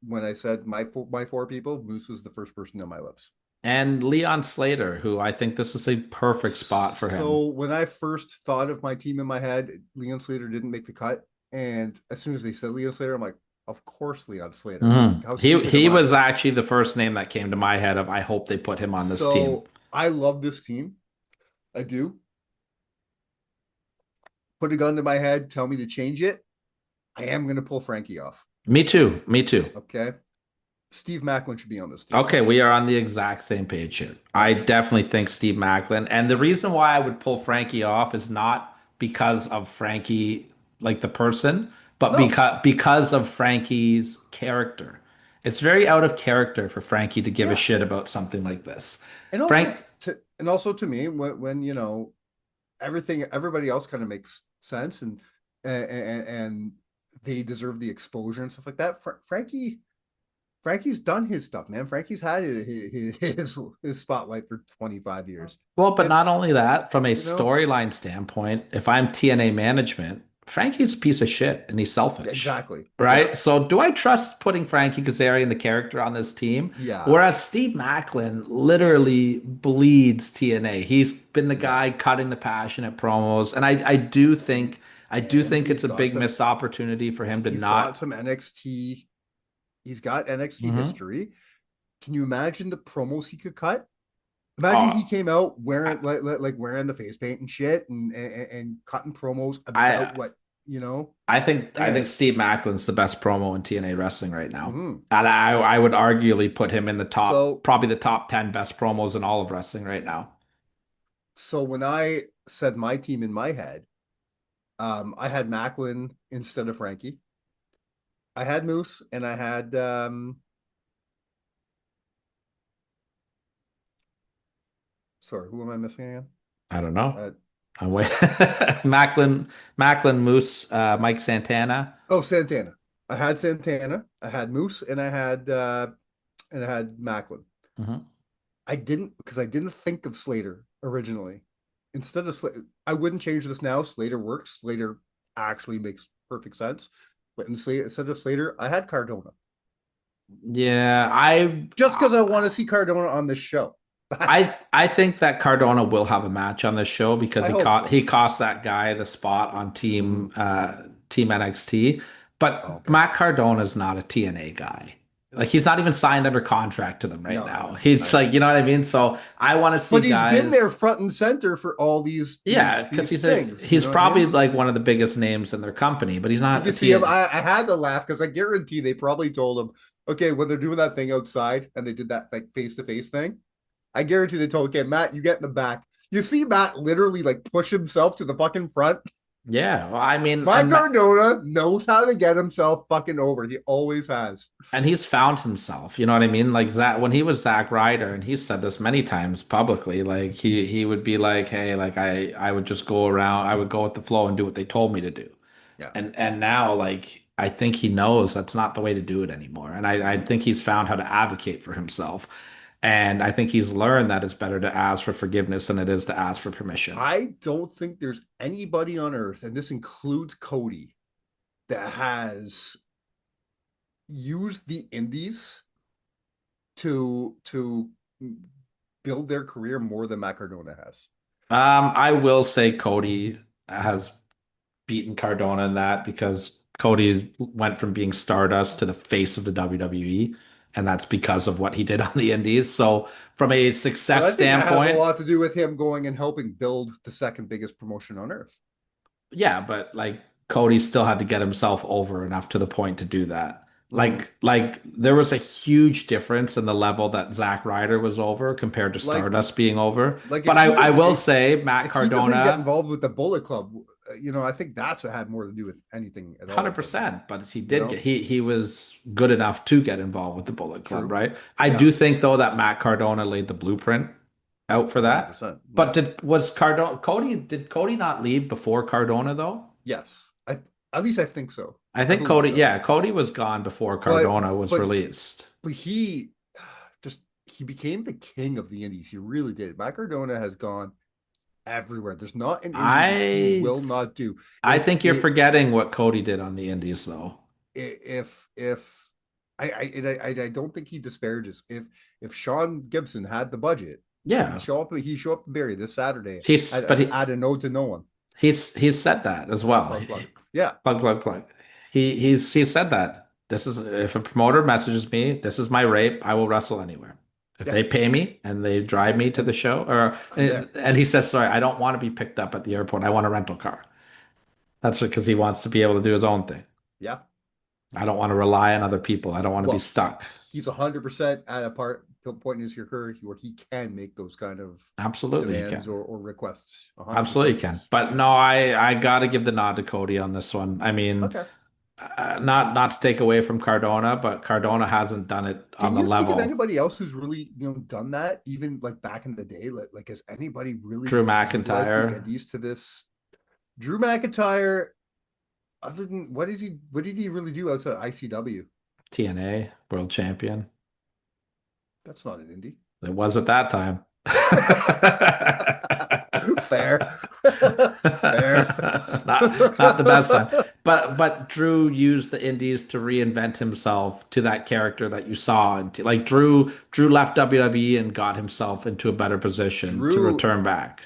when I said my four people. Moose was the first person on my lips. And Leon Slater, who I think this is a perfect spot for him. So when I first thought of my team in my head, Leon Slater didn't make the cut, and as soon as they said Leon Slater, I'm like, of course Leon Slater. Mhm. How He stupid he am I? was actually the first name that came to my head of I hope they put him on this team. So I love this team. I do. Put a gun to my head, tell me to change it. I am going to pull Frankie off. Me too. Me too. Okay. Steve Macklin should be on this team. Okay, we are on the exact same page here. I definitely think Steve Macklin. And the reason why I would pull Frankie off is not because of Frankie, like the person, but No. because of Frankie's character. It's very out of character for Frankie to give a Yeah. shit about something like this. And Frank, also to me, when everybody else kind of makes sense and they deserve the exposure and stuff like that. Frankie's done his stuff, man. Frankie's had his spotlight for 25 years. well, but not It's only that, from a you know storyline standpoint, if I'm TNA management, Frankie's a piece of shit and he's selfish, exactly. Yeah. right? So do I trust putting Frankie Kazarian, the character, on this team? Yeah. Whereas Steve Macklin literally bleeds TNA. He's been the Yeah. guy cutting the passionate promos, and I do think And it's a big missed opportunity for him to he's got not. some NXT. He's got NXT Mhm. history. Can you imagine the promos he could cut? Imagine he Oh, came out wearing like wearing the face paint and shit and cutting promos about I what you know. I think Man. Steve Macklin's the best promo in TNA wrestling right now. Mhm. And I would arguably put him in the top, So probably the top 10 best promos in all of wrestling right now. so when I said my team in my head, I had Macklin instead of Frankie. I had Moose and I had sorry, who am I missing again? I don't know. Uh, I'm wait. sorry. Macklin, Moose, Mike Santana. Oh, Santana. I had Santana. I had Moose, and I had Macklin. Mhm. I didn't think of Slater originally. Instead of Slater, I wouldn't change this now. Slater works. Slater actually makes perfect sense. But instead of Slater, I had Cardona Yeah, just because I want to see Cardona on this show. I think that Cardona will have a match on this show because I he hope caught so. he cost that guy the spot on Mhm. Team NXT. Oh, But okay. Matt Cardona is not a TNA guy. Like he's not even signed under contract to them right No, I now. know. He's I know. like, you know what I mean? So I want to see But he's been there guys. front and center for all these Yeah, because things. You he's know what I probably mean? like one of the biggest names in their company, but he's You not a can see him. TNA. I had to laugh because I guarantee they probably told him, okay, when they're doing that thing outside and they did that like face to face thing, I guarantee they told, okay, Matt, you get in the back. You see Matt literally like push himself to the fucking front. Yeah, well, I mean, Mike Cardona knows how to get himself fucking over. He always has. and he's found himself. You know what I mean? Like Zach, when he was Zack Ryder, and he's said this many times publicly. Like he would be like, "Hey, like I would just go around. I would go with the flow and do what they told me to do." Yeah. And now, like I think he knows that's not the way to do it anymore. And I think he's found how to advocate for himself. And I think he's learned that it's better to ask for forgiveness than it is to ask for permission. I don't think there's anybody on earth, and this includes Cody, that has used the indies to build their career more than Matt Cardona has. I will say Cody has beaten Cardona in that because Cody went from being Stardust to the face of the WWE, and that's because of what he did on the Indies. So from a But success I think it has a standpoint, lot to do with him going and helping build the second biggest promotion on earth. yeah, but like Cody still had to get himself over enough to the point to do that. Like there was a huge difference in the level that Zack Ryder was over compared to Like, Stardust being over. like But if he I does, will say Matt if he doesn't get Cardona, involved with the Bullet Club, I think that's what had more to do with anything at all. 100%, but he You did know, get he was good enough to get involved with the Bullet Club, true. right? I Yeah, do think though that Matt Cardona laid the blueprint out for that. 100%. But Yeah. did Cody not leave before Cardona though? Yes. At least I think so. I I think believe Cody, so. yeah, Cody was gone before But Cardona was but released. but he became the king of the indies. He really did. Matt Cardona has gone everywhere. There's not an indie that he I will not do. I If think you're forgetting what Cody did on the Indies though. if I don't think he disparages. If Sean Gibson had the budget, Yeah. he'd show up to Barry this Saturday He's but at a no to no one. he's said that as Plug, well. plug, plug. Yeah. Plug. He's said that. This is if a promoter messages me, this is my rate, I will wrestle anywhere. If Yeah. they pay me and they drive me to the show, and he says, sorry, I don't want to be picked up at the airport. I want a rental car. That's because he wants to be able to do his own thing. Yeah. I don't want to rely on other people. I don't want to be stuck. He's 100% at a point in his career where he can make those kind of absolutely demands or requests. Absolutely can. But no, I got to give the nod to Cody on this one. I mean, okay. Not to take away from Cardona, but Cardona hasn't done it on the level. Can you think of anybody else who's really done that? Even like back in the day, like has anybody really Drew McIntyre the indies to this? Drew McIntyre, other than what did he really do outside ICW? TNA World Champion. That's not an indie. It was at that time. Fair. not the best time. But Drew used the indies to reinvent himself to that character that you saw. And like Drew left WWE and got himself into a better position to return back.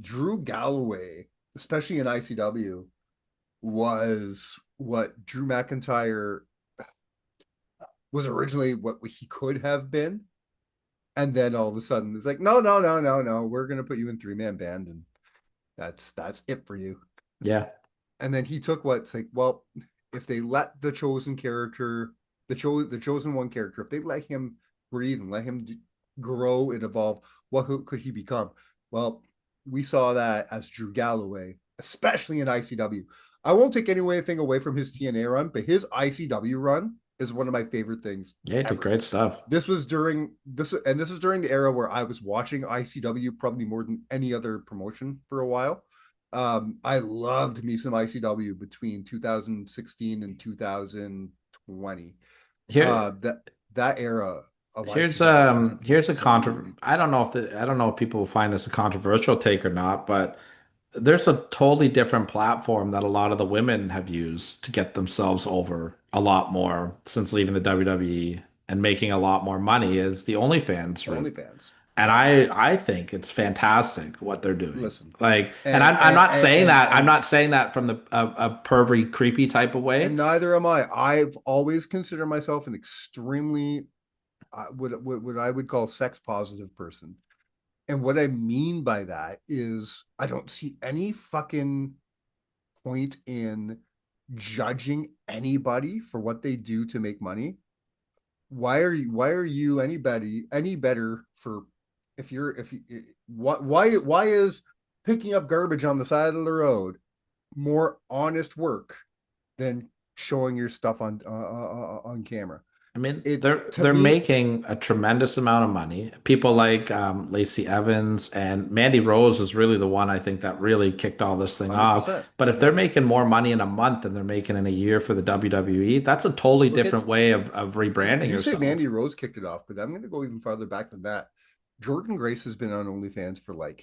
Drew Galloway, especially in ICW, was what Drew McIntyre was originally what he could have been. And then all of a sudden it's like, no, we're gonna put you in 3-man band, and that's it for you. Yeah. And then he took what's like, well, if they let the chosen character, the chosen one character, if they let him breathe and let him grow and evolve, what could he become? Well, we saw that as Drew Galloway, especially in ICW. I won't take anything away from his TNA run, but his ICW run is one of my favorite things. Yeah, he did great stuff. This is during the era where I was watching ICW probably more than any other promotion for a while. I loved me some ICW between 2016 and 2020. That era of here's a I don't know if people will find this a controversial take or not, but there's a totally different platform that a lot of the women have used to get themselves over a lot more since leaving the WWE and making a lot more money is the OnlyFans route. And I think it's fantastic what they're doing. Listen, I'm not saying that from a pervy, creepy type of way. And neither am I. I've always considered myself an extremely what I would call sex positive person. And what I mean by that is I don't see any fucking point in judging anybody for what they do to make money. Why are you any better for why is picking up garbage on the side of the road more honest work than showing your stuff on camera? I mean, they're making a tremendous amount of money. People like Lacey Evans and Mandy Rose is really the one I think that really kicked all this thing 100%. Off. But if they're making more money in a month than they're making in a year for the WWE, that's a totally different way of rebranding yourself. You say Mandy Rose kicked it off, but I'm going to go even farther back than that. Jordan Grace has been on OnlyFans for like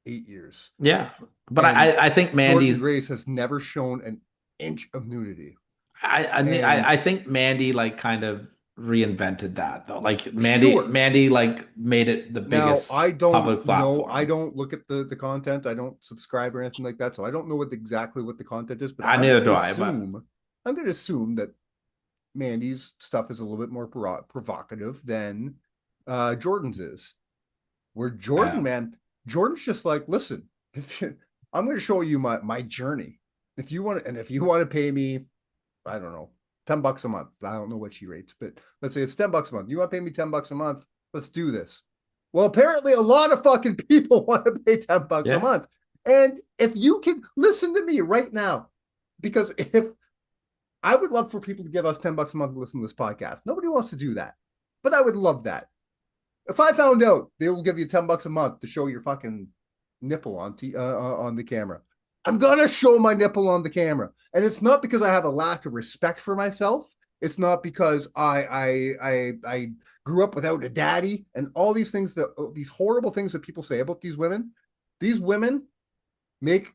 8 years. Yeah, but I think Jordan Grace has never shown an inch of nudity. I think Mandy like kind of reinvented that though. Like Mandy like made it the biggest public platform. I don't look at the content. I don't subscribe or anything like that, so I don't know exactly what the content is. But neither do I. But I'm going to assume that Mandy's stuff is a little bit more provocative than Jordan's is. Where Jordan, man, Jordan's just like, listen, I'm going to show you my journey. If you want to pay me, I don't know, $10 a month. I don't know what she rates, but let's say it's $10 a month. You want to pay me $10 a month? Let's do this. Well, apparently a lot of fucking people want to pay $10 a month. And if you can listen to me right now, because if I would love for people to give us $10 a month to listen to this podcast. Nobody wants to do that, but I would love that. If I found out they will give you $10 a month to show your fucking nipple on the camera, I'm gonna show my nipple on the camera, and it's not because I have a lack of respect for myself. It's not because I grew up without a daddy and all these things these horrible things that people say about these women. These women make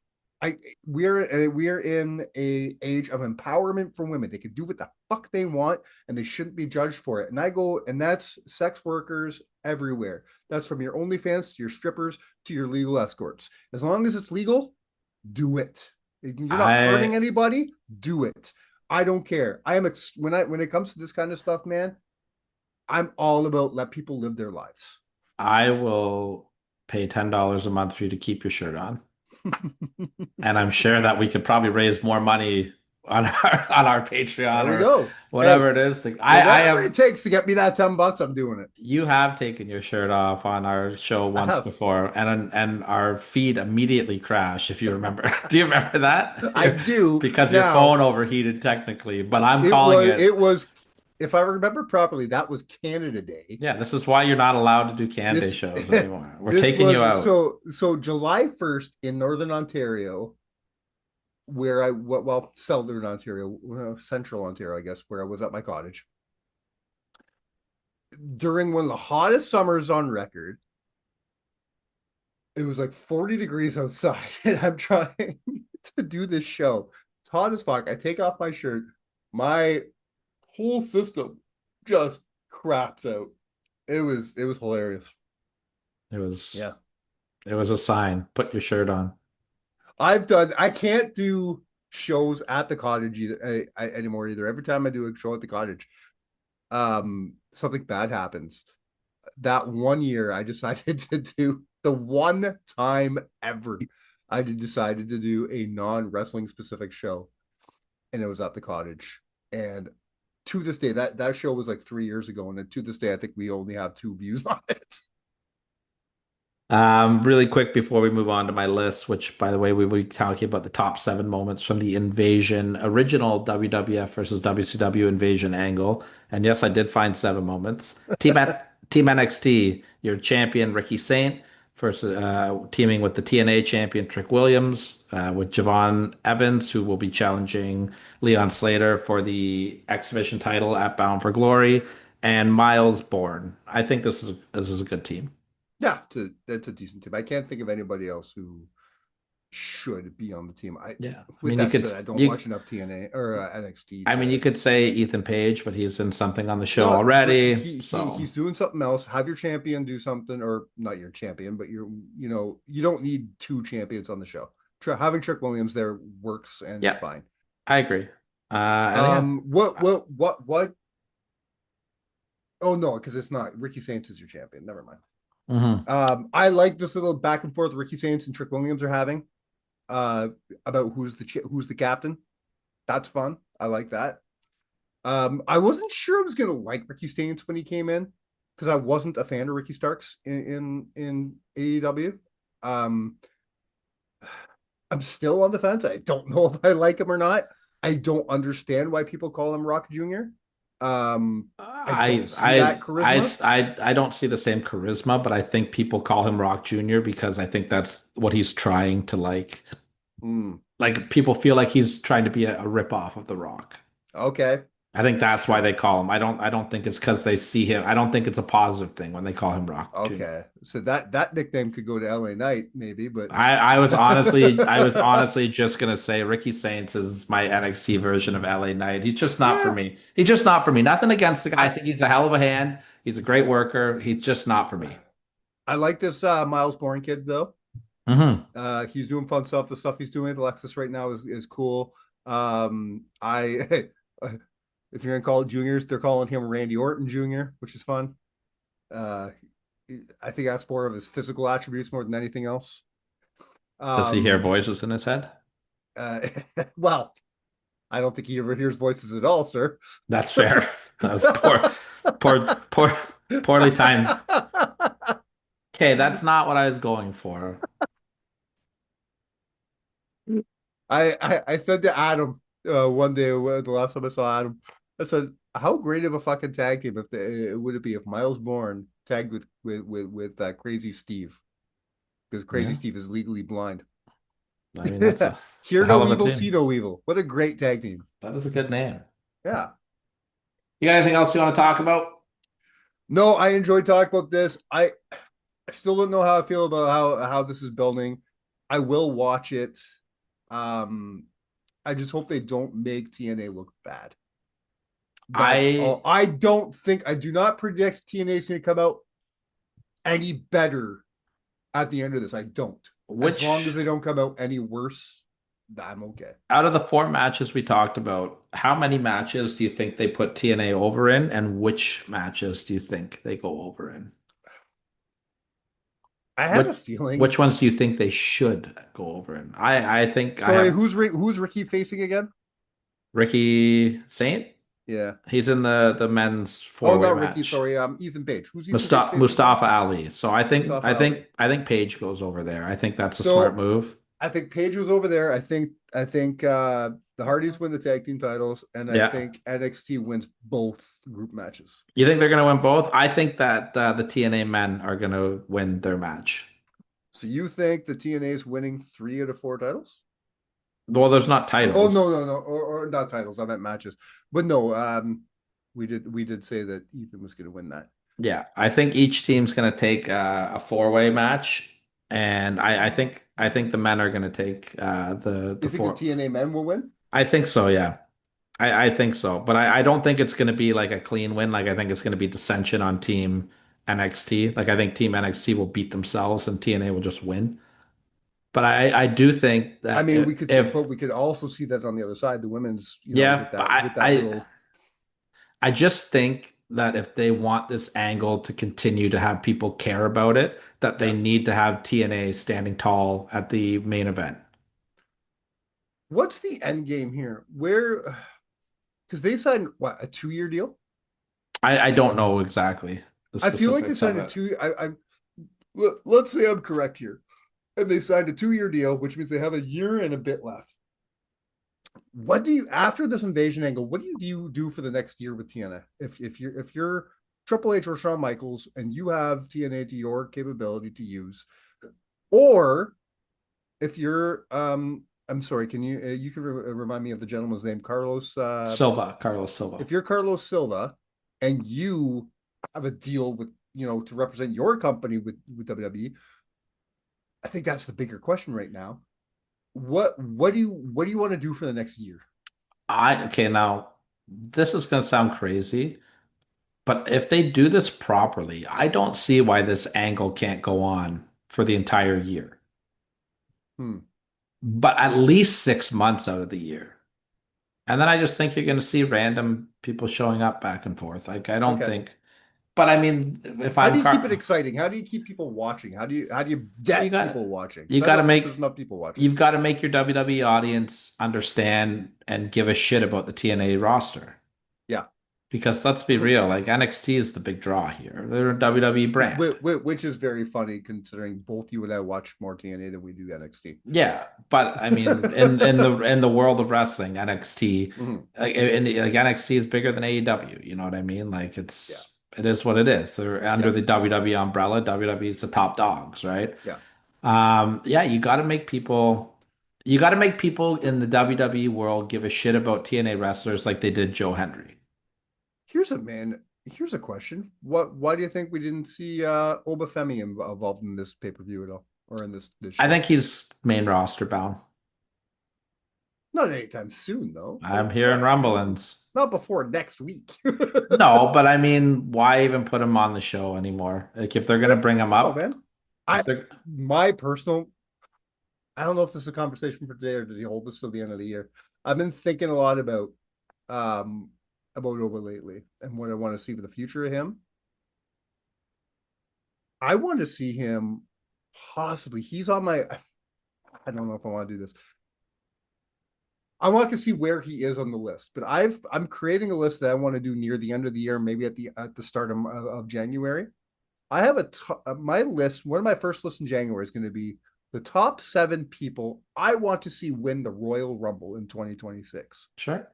we're in a age of empowerment for women. They can do what the fuck they want and they shouldn't be judged for it. And that's sex workers everywhere. That's from your OnlyFans to your strippers to your legal escorts. As long as it's legal, do it. You're not hurting anybody, do it. I don't care. When it comes to this kind of stuff, man, I'm all about let people live their lives. I will pay $10 a month for you to keep your shirt on. And I'm sure that we could probably raise more money on our Patreon there we go. Whatever it is. Whatever it takes to get me that $10, I'm doing it. You have taken your shirt off on our show once before, and our feed immediately crashed. If you remember, do you remember that? I do, because your phone overheated technically. But I'm calling it. It was. If I remember properly, that was Canada Day. Yeah, this is why you're not allowed to do Canada Day shows anymore. We're taking you out. So July 1st in Northern Ontario, where Southern Ontario, Central Ontario, I guess, where I was at my cottage. During one of the hottest summers on record, it was like 40 degrees outside, and I'm trying to do this show. It's hot as fuck. I take off my shirt. My whole system just craps out. It was hilarious. It was a sign. Put your shirt on. I can't do shows at the cottage anymore either. Every time I do a show at the cottage, something bad happens. That one year I decided to do the one time ever I decided to do a non-wrestling specific show, and it was at the cottage. And to this day, that show was like 3 years ago, and to this day I think we only have 2 views on it. Really quick before we move on to my list, which by the way, we will be talking about the top 7 moments from the original WWF versus WCW Invasion Angle. And yes, I did find 7 moments. Team NXT, your champion Ricky Saint versus teaming with the TNA champion Trick Williams, with Javon Evans, who will be challenging Leon Slater for the X Division title at Bound for Glory, and Miles Bourne. I think this is a good team. Yeah, that's a decent team. I can't think of anybody else who should be on the team. I don't watch enough TNA or NXT. I mean, you could say Ethan Page, but he's in something on the show already. He's doing something else. Have your champion do something, or not your champion, but you don't need 2 champions on the show. Having Trick Williams there works, and it's fine. I agree. What? Oh no, because it's not. Ricky Saints is your champion. Never mind. Mm-hmm. I like this little back and forth Ricky Saints and Trick Williams are having about who's the captain. That's fun. I like that. I wasn't sure I was gonna like Ricky Saints when he came in, because I wasn't a fan of Ricky Starks in AEW. I'm still on the fence. I don't know if I like him or not. I don't understand why people call him Rock Jr. I don't see that charisma. I don't see the same charisma, but I think people call him Rock Jr. because I think that's what he's trying to like. Like people feel like he's trying to be a ripoff of The Rock. Okay. I think that's why they call him. I don't think it's because they see him. I don't think it's a positive thing when they call him Rock. Okay, Jr. So that nickname could go to LA Knight maybe, but I was honestly just gonna say Ricky Saints is my NXT version of LA Knight. He's just not for me. He's just not for me. Nothing against the guy. I think he's a hell of a hand. He's a great worker. He's just not for me. I like this Miles Bourne kid though. Mm-hmm. He's doing fun stuff. The stuff he's doing with Alexis right now is cool. If you're gonna call it juniors, they're calling him Randy Orton Jr., which is fun. Uh, I think that's more of his physical attributes more than anything else. Does he hear Um, voices in his head? uh, well, I don't think he ever hears voices at all, sir. That's fair. That was poorly timed. Okay, that's not what I was going for. I said to Adam one day, the last time I saw Adam, I said, "How great of a fucking tag team if would it be if Miles Bourne tagged with Crazy Steve, because Crazy Yeah, Steve is legally blind." I mean that's a Hear hell no of a evil, see team. no evil. What a great tag team! That is a good name. Yeah. You got anything else you want to talk about? No, I enjoyed talking about this. I still don't know how I feel about how this is building. I will watch it. Um, I just hope they don't make TNA look bad. That's all. I I do not predict TNA is going to come out any better at the end of this. I don't. As long as which they don't come out any worse, I'm okay. out of the 4 matches we talked about, how many matches do you think they put TNA over in, and which matches do you think they go over in? I have a What feeling. which ones do you think they should go over in? I think I Sorry, have who's Ricky facing again? Ricky Saint. Yeah. He's in the men's Oh, four-way not Ricky. match. Sorry. Ethan Page. Who's Ethan Page facing again? Mustafa Ali. So I think Mustafa I Ali. think I think Page goes over there. I think that's a smart So move. I think Paige was over there. I think the Hardys win the tag team titles, and I Yeah. think NXT wins both group matches. You think they're going to win both? I think that the TNA men are going to win their match. So you think the TNA is winning 3 out of 4 titles? Well, there's not Oh, titles. no, or not titles. I meant matches. But no, we did say that Ethan was going to win that. Yeah, I think each team's going to take a four-way match, and I think the men are going to take the You think the four. TNA men will win? I think so. Yeah, I think so, but I don't think it's going to be like a clean win. Like I think it's going to be dissension on Team NXT. Like I think Team NXT will beat themselves and TNA will just win. But I do think I that mean, if but we could also see that on the other side, the women's, yeah, with but that little. I just think that if they want this angle to continue to have people care about it, that they Yeah. need to have TNA standing tall at the main event. What's the end game here? Because they signed what, a 2-year deal? I don't know exactly the I feel like they specifics of signed a it. two. Let's say I'm correct here, and they signed a 2-year deal, which means they have a year and a bit left. What do you after this invasion angle? What do you do for the next year with TNA? If you're Triple H or Shawn Michaels and you have TNA to your capability to use, or if you're I'm sorry, can you can remind me of the gentleman's name, Carlos Carlos Silva. if you're Carlos Silva and you have a deal with to represent your company with WWE, I think that's the bigger question right now. What do you want to do for the next year? Okay, now this is going to sound crazy, but if they do this properly, I don't see why this angle can't go on for the entire year, Hmm. but at least 6 months out of the year. And then I just think you're going to see random people showing up back and forth. Like I don't Okay. think, but I mean, if How I'm do you keep it car, exciting? How do you keep people watching? How do you well, get people watching? you Because I got to don't know if there's make enough people watching. you've got to make your WWE audience understand and give a shit about the TNA roster. Yeah. Because let's be real, like NXT is the big draw here. They're a WWE brand. Which is very funny considering both you and I watch more TNA than we do NXT. Yeah, but I mean, in the world of wrestling, NXT, Mhm. like NXT is bigger than AEW. You know what I mean? Like Yeah. it is what it is. They're under Yeah. the WWE umbrella. WWE is the top dogs, right? Yeah. Yeah, you got to make people in the WWE world give a shit about TNA wrestlers like they did Joe Hendry. Here's a question. Why do you think we didn't see Obafemi involved in this pay-per-view at all? Or in this I show? think he's main roster bound. Not anytime soon, though. Like I'm hearing rumblings. not before next week. No, but I mean, why even put him on the show anymore? Like, if they're gonna bring him Oh up, man. if I they're my personal I don't know if this is a conversation for today or did he hold this till the end of the year. I've been thinking a lot about um about Oba lately and what I want to see for the future of him. I want to see him possibly. He's on my. I don't know if I want to do this. I want to see where he is on the list, but I'm creating a list that I want to do near the end of the year, maybe at the start of January. I have my list. One of my first lists in January is going to be the top 7 people I want to see win the Royal Rumble in 2026. Sure.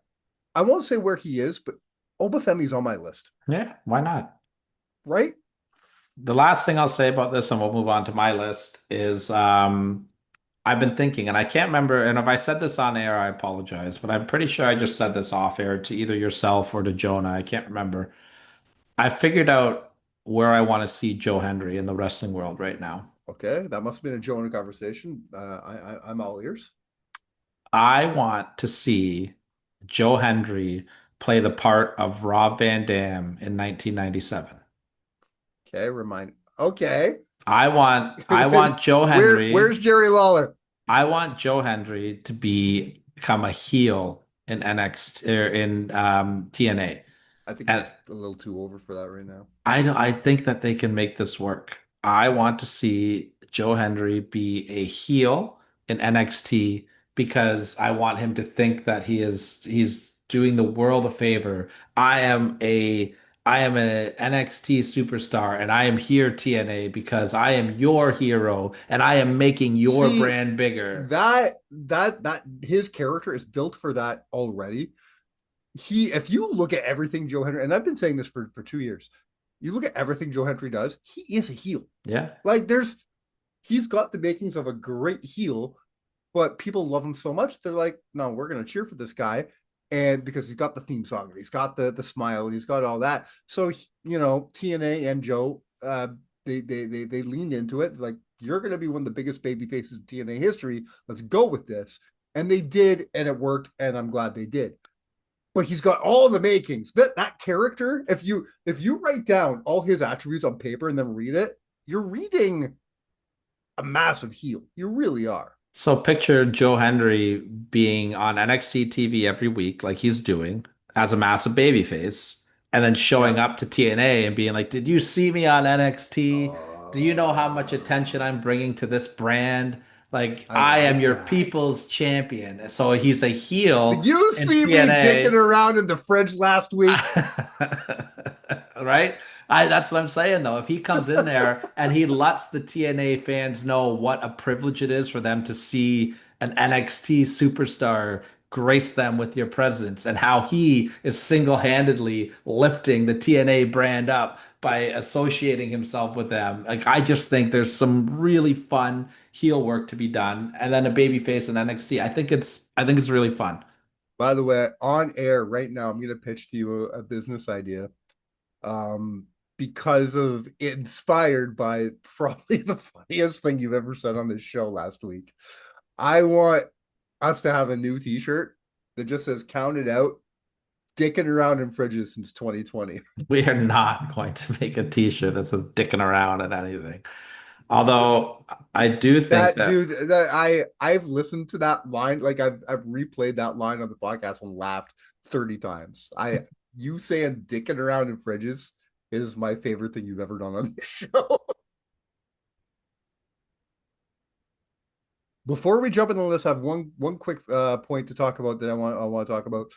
I won't say where he is, but Obafemi's on my list. Yeah, why not? Right? The last thing I'll say about this, and we'll move on to my list, is I've been thinking, and I can't remember, and if I said this on air, I apologize, but I'm pretty sure I just said this off air to either yourself or to Jonah. I can't remember. I figured out where I want to see Joe Hendry in the wrestling world right now. Okay, that must have been a Jonah conversation. I'm all ears. I want to see Joe Hendry play the part of Rob Van Dam in 1997. Okay, remind. Okay, I want Joe Hendry. Where's Jerry Lawler? I want Joe Hendry to become a heel in NXT or in TNA. I think And he's a little too over for that right now. I think that they can make this work. I want to see Joe Hendry be a heel in NXT because I want him to think that he's doing the world a favor. I am a I am an NXT superstar and I am here TNA because I am your hero and I am making your See, brand bigger. that his character is built for that already. If you look at everything Joe Hendry, and I've been saying this for 2 years, you look at everything Joe Hendry does, he is a heel. Yeah. Like he's got the makings of a great heel, but people love him so much, they're like, no, we're gonna cheer for this guy. And because he's got the theme song, he's got the smile, he's got all that. So TNA and Joe, they leaned into it, like, you're gonna be one of the biggest baby faces in TNA history. Let's go with this. And they did, and it worked, and I'm glad they did. But he's got all the makings. That character, if you write down all his attributes on paper and then read it, you're reading a massive heel. You really are. So picture Joe Hendry being on NXT TV every week, like he's doing, as a massive babyface, and then showing Yeah. up to TNA and being like, "Did you see me on NXT? Do you know how much attention I'm bringing to this brand? Like, I I am like your that. people's champion." So he's a Did heel you in see me dicking TNA. around in the fridge last week? Right? That's what I'm saying though. If he comes in there and he lets the TNA fans know what a privilege it is for them to see an NXT superstar grace them with your presence and how he is single-handedly lifting the TNA brand up by associating himself with them. Like I just think there's some really fun heel work to be done and then a babyface in NXT. I think it's really fun. By the way, on air right now, I'm going to pitch to you a business idea. Um, because of inspired by probably the funniest thing you've ever said on this show last week. I want us to have a new t-shirt that just says "Count it out, dicking around in fridges since 2020." We are not going to make a t-shirt that says dicking around and anything. Although I do think That that dude, I've listened to that line, like I've replayed that line on the podcast and laughed 30 times. You saying "dicking around in fridges" is my favorite thing you've ever done on this show. Before we jump in the list, I have one quick point to talk about that I want to talk about.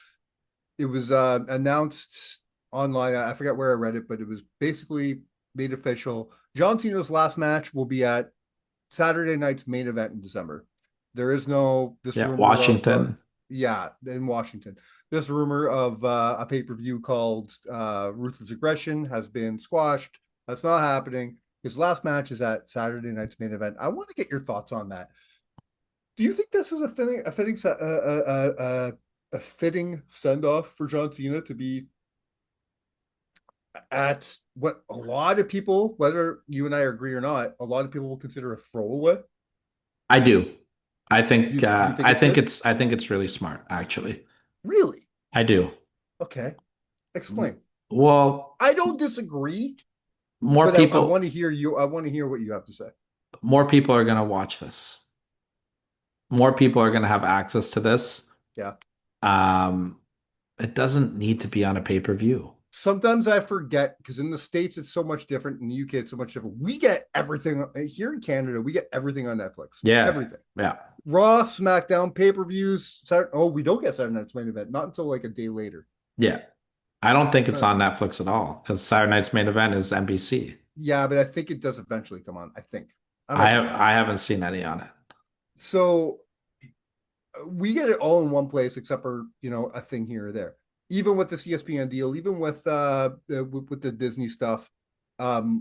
It was announced online. I forget where I read it, but it was basically made official. John Cena's last match will be at Saturday night's main event in December. There is no this rumor Washington. in Washington. This rumor of a pay-per-view called Ruthless Aggression has been squashed. That's not happening. His last match is at Saturday night's main event. I want to get your thoughts on that. Do you think this is a fitting send off for John Cena to be at what a lot of people, whether you and I agree or not, a lot of people will consider a throwaway? I do. I think You think I it's think good? it's really smart actually. Really? I do. Okay. Explain. Well, I don't disagree, more but I people want to hear you. I want to hear what you have to say. more people are going to watch this. More people are going to have access to this. Yeah. Um It doesn't need to be on a pay-per-view. Sometimes I forget because in the States it's so much different. In the UK it's so much different. We get everything here in Canada. We get everything on Netflix. Yeah. Everything. Yeah. Raw, SmackDown, pay-per-views. Oh, we don't get Saturday Night's Main Event. Not until like a day later. Yeah. I don't think it's Uh, on Netflix at all because Saturday Night's Main Event is NBC. yeah, but I think it does eventually come on. I think. I'm not sure. I haven't seen any on it. So we get it all in one place except for a thing here or there. Even with the ESPN deal, even with the Disney stuff,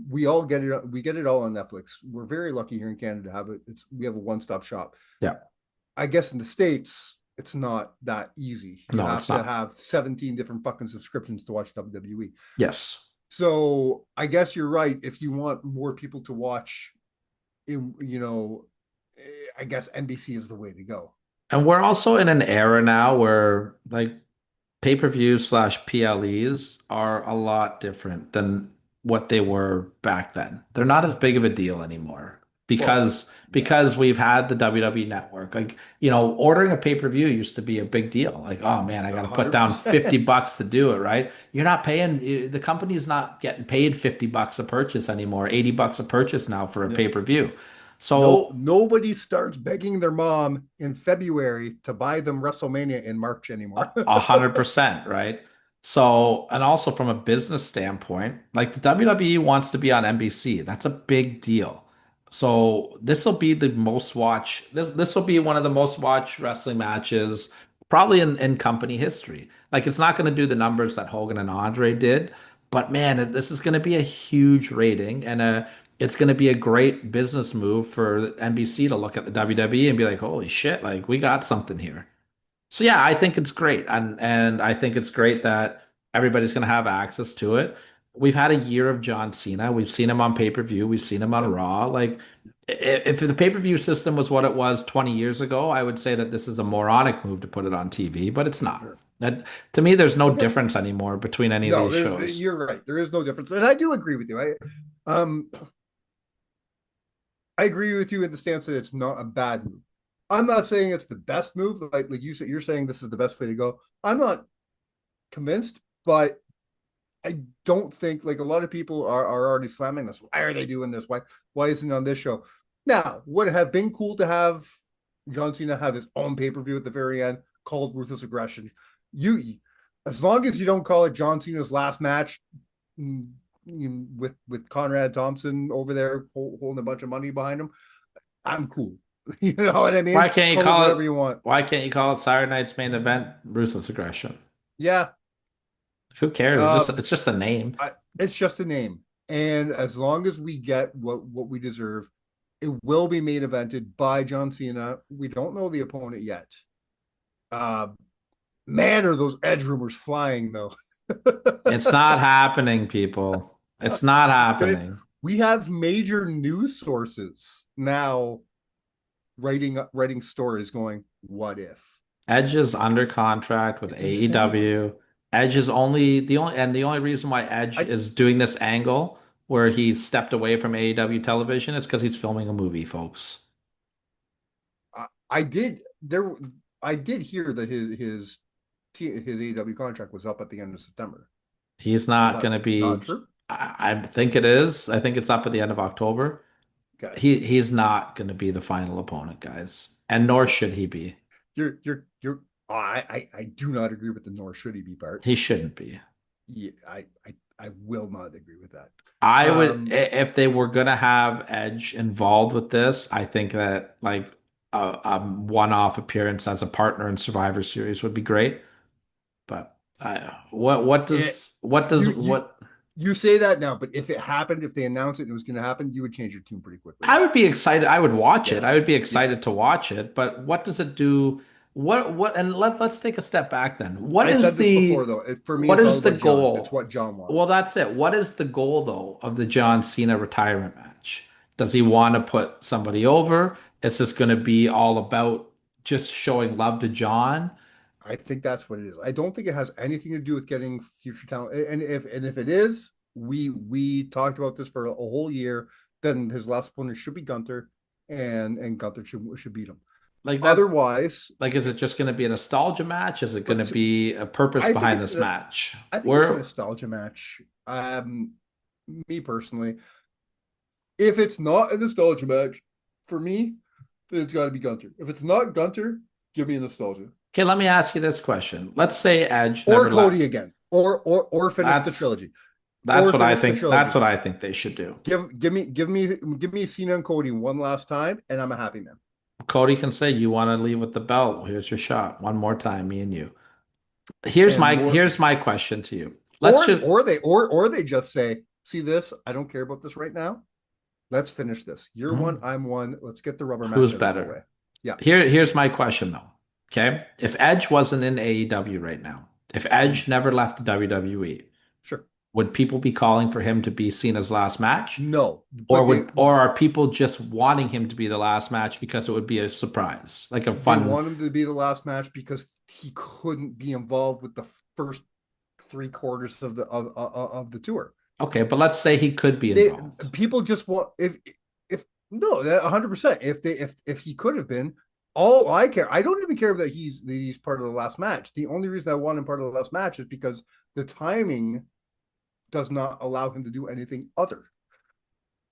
we all get it. We get it all on Netflix. We're very lucky here in Canada to have it. We have a one-stop shop. Yeah. I guess in the States it's not that easy. You No, have it's to not. have 17 different fucking subscriptions to watch WWE. Yes. So I guess you're right. If you want more people to watch, I guess NBC is the way to go. And we're also in an era now where like pay-per-views slash PLEs are a lot different than what they were back then. They're not as big of a deal anymore because we've had the WWE network. Like, ordering a pay-per-view used to be a big deal. Like, oh man, I got to put down 50 bucks to do it, right? You're not paying, the company's not getting paid 50 bucks a purchase anymore, 80 bucks a purchase now for a pay-per-view. So nobody starts begging their mom in February to buy them WrestleMania in March anymore. 100%, right? So, and also from a business standpoint, like the WWE wants to be on NBC. That's a big deal. So this will be the most watched. This will be one of the most watched wrestling matches probably in company history. Like it's not going to do the numbers that Hogan and Andre did, but man, this is going to be a huge rating and it's going to be a great business move for NBC to look at the WWE and be like, holy shit, like we got something here. So yeah, I think it's great, and I think it's great that everybody's going to have access to it. We've had a year of John Cena. We've seen him on pay-per-view. We've seen him on Yep. Raw. Like, if the pay-per-view system was what it was 20 years ago, I would say that this is a moronic move to put it on TV, but it's not. That to me, there's no difference anymore between any of No, these shows. you're right. There is no difference, and I do agree with you. I agree with you in the stance that it's not a bad move. I'm not saying it's the best move. Like you said, you're saying this is the best way to go. I'm not convinced, but I don't think like a lot of people are already slamming this. Why are they doing this? Why isn't it on this show? Now, would it have been cool to have John Cena have his own pay-per-view at the very end called Ruthless Aggression? As long as you don't call it John Cena's last match with Conrad Thompson over there holding a bunch of money behind him, I'm cool. You know what I mean? Why can't you call it whatever you want? Why can't you call it Saturday Night's Main Event Ruthless Aggression? Yeah. Who cares? It's just a name. It's just a name. And as long as we get what we deserve, it will be main evented by John Cena. We don't know the opponent yet. Man, are those Edge rumors flying though? It's not happening, people. It's not happening. We have major news sources now writing stories going, what if? Edge is under contract with AEW. Edge is the only reason why Edge is doing this angle where he stepped away from AEW television is because he's filming a movie, folks. I did hear that his AEW contract was up at the end of September. He's not going to be. Not true? I think it is. I think it's up at the end of October. Okay. He's not going to be the final opponent, guys, and nor should he be. I do not agree with the nor should he be part. He shouldn't be. Yeah, I will not agree with that. I would, if they were going to have Edge involved with this, I think that like a one-off appearance as a partner in Survivor Series would be great. But you say that now, but if it happened, if they announced it and it was going to happen, you would change your tune pretty quickly. I would be excited. I would watch it. I would be excited to watch it. But what does it do? And let's take a step back then. What is the goal? It's what John wants. Well, that's it. What is the goal though of the John Cena retirement match? Does he want to put somebody over? Is this going to be all about just showing love to John? I think that's what it is. I don't think it has anything to do with getting future talent. And if it is, we talked about this for a whole year. Then his last opponent should be Gunther, and Gunther should beat him. Like that. Otherwise, Like, is it just going to be a nostalgia match? Is it going to but be a purpose I think behind it's this gonna. match? I think it's a Where nostalgia match. Me personally, if it's not a nostalgia match for me, then it's got to be Gunter. If it's not Gunter, give me a nostalgia Okay, let me ask you this question. Let's say Edge or never Cody left. again, or finish the That's trilogy, that's or what I finish the think. That's trilogy. what I think they should do. Give me Cena and Cody one last time, and I'm a happy man. Cody can say, "You want to leave with the belt? Well, here's your shot. One more time, me and you." Here's And my more, here's my question to you. Let's just or they just say, see this, I don't care about this right now. Let's finish this. You're one, I'm one. Let's get the rubber match who's out of the way. better? Yeah. Here's my question though. Okay, if Edge wasn't in AEW right now, if Edge never left the WWE, Sure. would people be calling for him to be Cena's last match? No, Or but are people just wanting him to be the last match because it would be a surprise, like a they fun? want him to be the last match because he couldn't be involved with the first 3/4 of the tour. Okay, but let's say he could be involved. People just want if no 100%. If he could have been, all I care, I don't even care that he's part of the last match. The only reason I want him part of the last match is because the timing does not allow him to do anything other.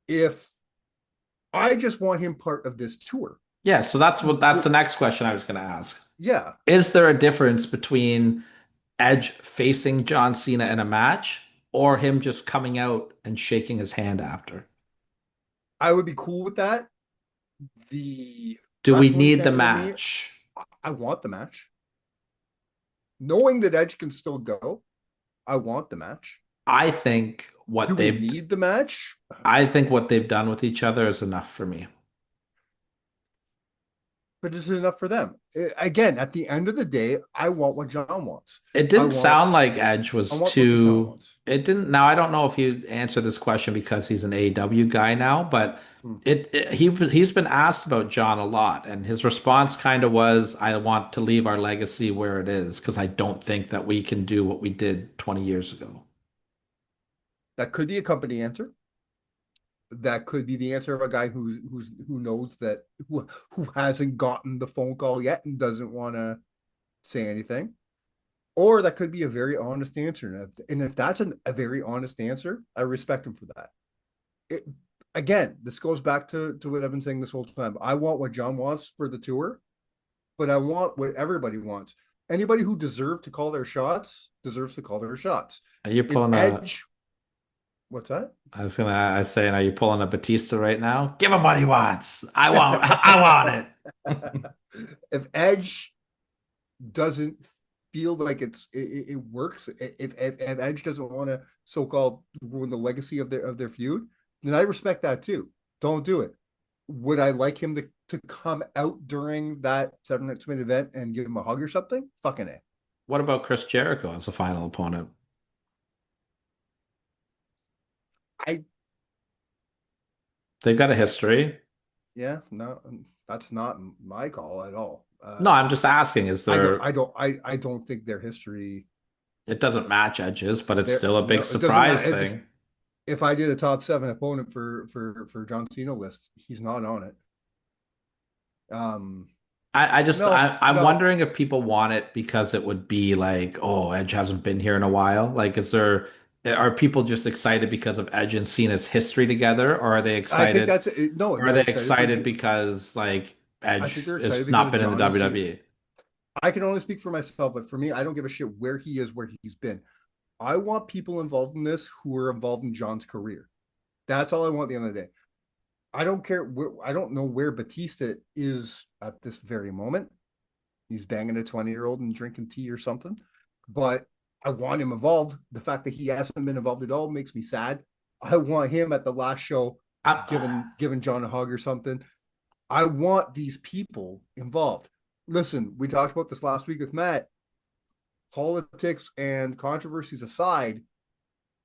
If I just want him part of this tour. Yeah, so that's the next question I was going to ask. Yeah. Is there a difference between Edge facing John Cena in a match or him just coming out and shaking his hand after? I would be cool with that. The Do we need the fan in me, match? I want the match. Knowing that Edge can still go, I want the match. I think Do we need the match? I think what they've done with each other is enough for me. But is it enough for them? Again, at the end of the day, I want what John wants. It didn't sound like Edge was too. It didn't. Now I don't know if you answer this question because he's an AEW guy now, but he's been asked about John a lot, and his response kind of was, "I want to leave our legacy where it is because I don't think that we can do what we did 20 years ago." That could be a company answer. That could be the answer of a guy who knows that who hasn't gotten the phone call yet and doesn't want to say anything, or that could be a very honest answer. And if that's a very honest answer, I respect him for that. Again, this goes back to what I've been saying this whole time. I want what John wants for the tour, but I want what everybody wants. Anybody who deserves to call their shots deserves to call their shots. Are you pulling Edge? What's that? I was saying, are you pulling a Batista right now? Give him what he wants. I want it. If Edge doesn't feel like it works, if Edge doesn't want to so-called ruin the legacy of their feud, then I respect that too. Don't do it. Would I like him to come out during that 7 Nights main event and give him a hug or something? Fucking A. What about Chris Jericho as a final opponent? They've got a history. Yeah, no, that's not my call at all. No, I'm just asking. Is there? I don't think their history. It doesn't match Edge's, but it's still a big surprise thing. If I did a top 7 opponent for John Cena list, he's not on it. I'm wondering if people want it because it would be like, oh, Edge hasn't been here in a while. Like, are people just excited because of Edge and Cena's history together, or are they excited? I think are they excited because like Edge has not been in the WWE? I can only speak for myself, but for me, I don't give a shit where he is, where he's been. I want people involved in this who are involved in John's career. That's all I want at the end of the day. I don't care. I don't know where Batista is at this very moment. He's banging a 20-year-old and drinking tea or something, but I want him involved. The fact that he hasn't been involved at all makes me sad. I want him at the last show giving John a hug or something. I want these people involved. Listen, we talked about this last week with Matt. Politics and controversies aside,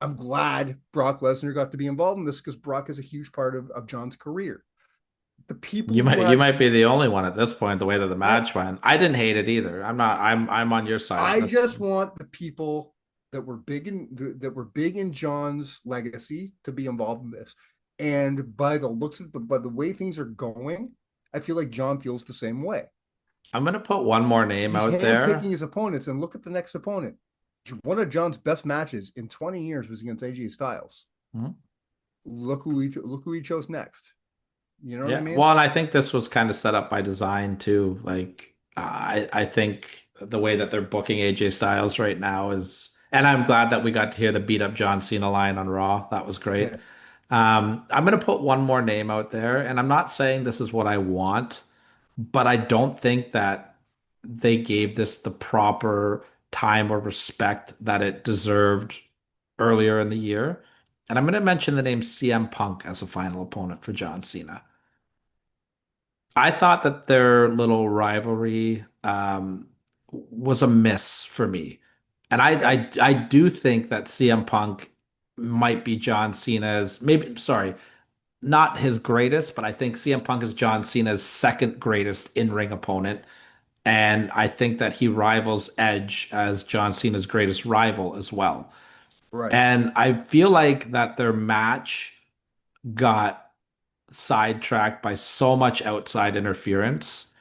I'm glad Brock Lesnar got to be involved in this because Brock is a huge part of John's career. The people you might be the only one at this point, the way that the match went. I didn't hate it either. I'm on your side. I just want the people that were big in John's legacy to be involved in this. And by the looks of by the way things are going, I feel like John feels the same way. I'm gonna put one more name He's out handpicking there. his opponents, and look at the next opponent. One of John's best matches in 20 years was against AJ Styles. Hmm? Look who he chose next. You know what I Yeah. mean? Well, and I think this was kind of set up by design too. Like I think the way that they're booking AJ Styles right now is, and I'm glad that we got to hear the beat up John Cena line on Raw. That was great. Yeah. I'm gonna put one more name out there, and I'm not saying this is what I want, but I don't think that they gave this the proper time or respect that it deserved earlier in the year. And I'm going to mention the name CM Punk as a final opponent for John Cena. I thought that their little rivalry was a miss for me. And Yeah. I do think that CM Punk might be John Cena's, maybe, sorry, not his greatest, but I think CM Punk is John Cena's second greatest in-ring opponent. And I think that he rivals Edge as John Cena's greatest rival as well. Right. And I feel like that their match got sidetracked by so much outside interference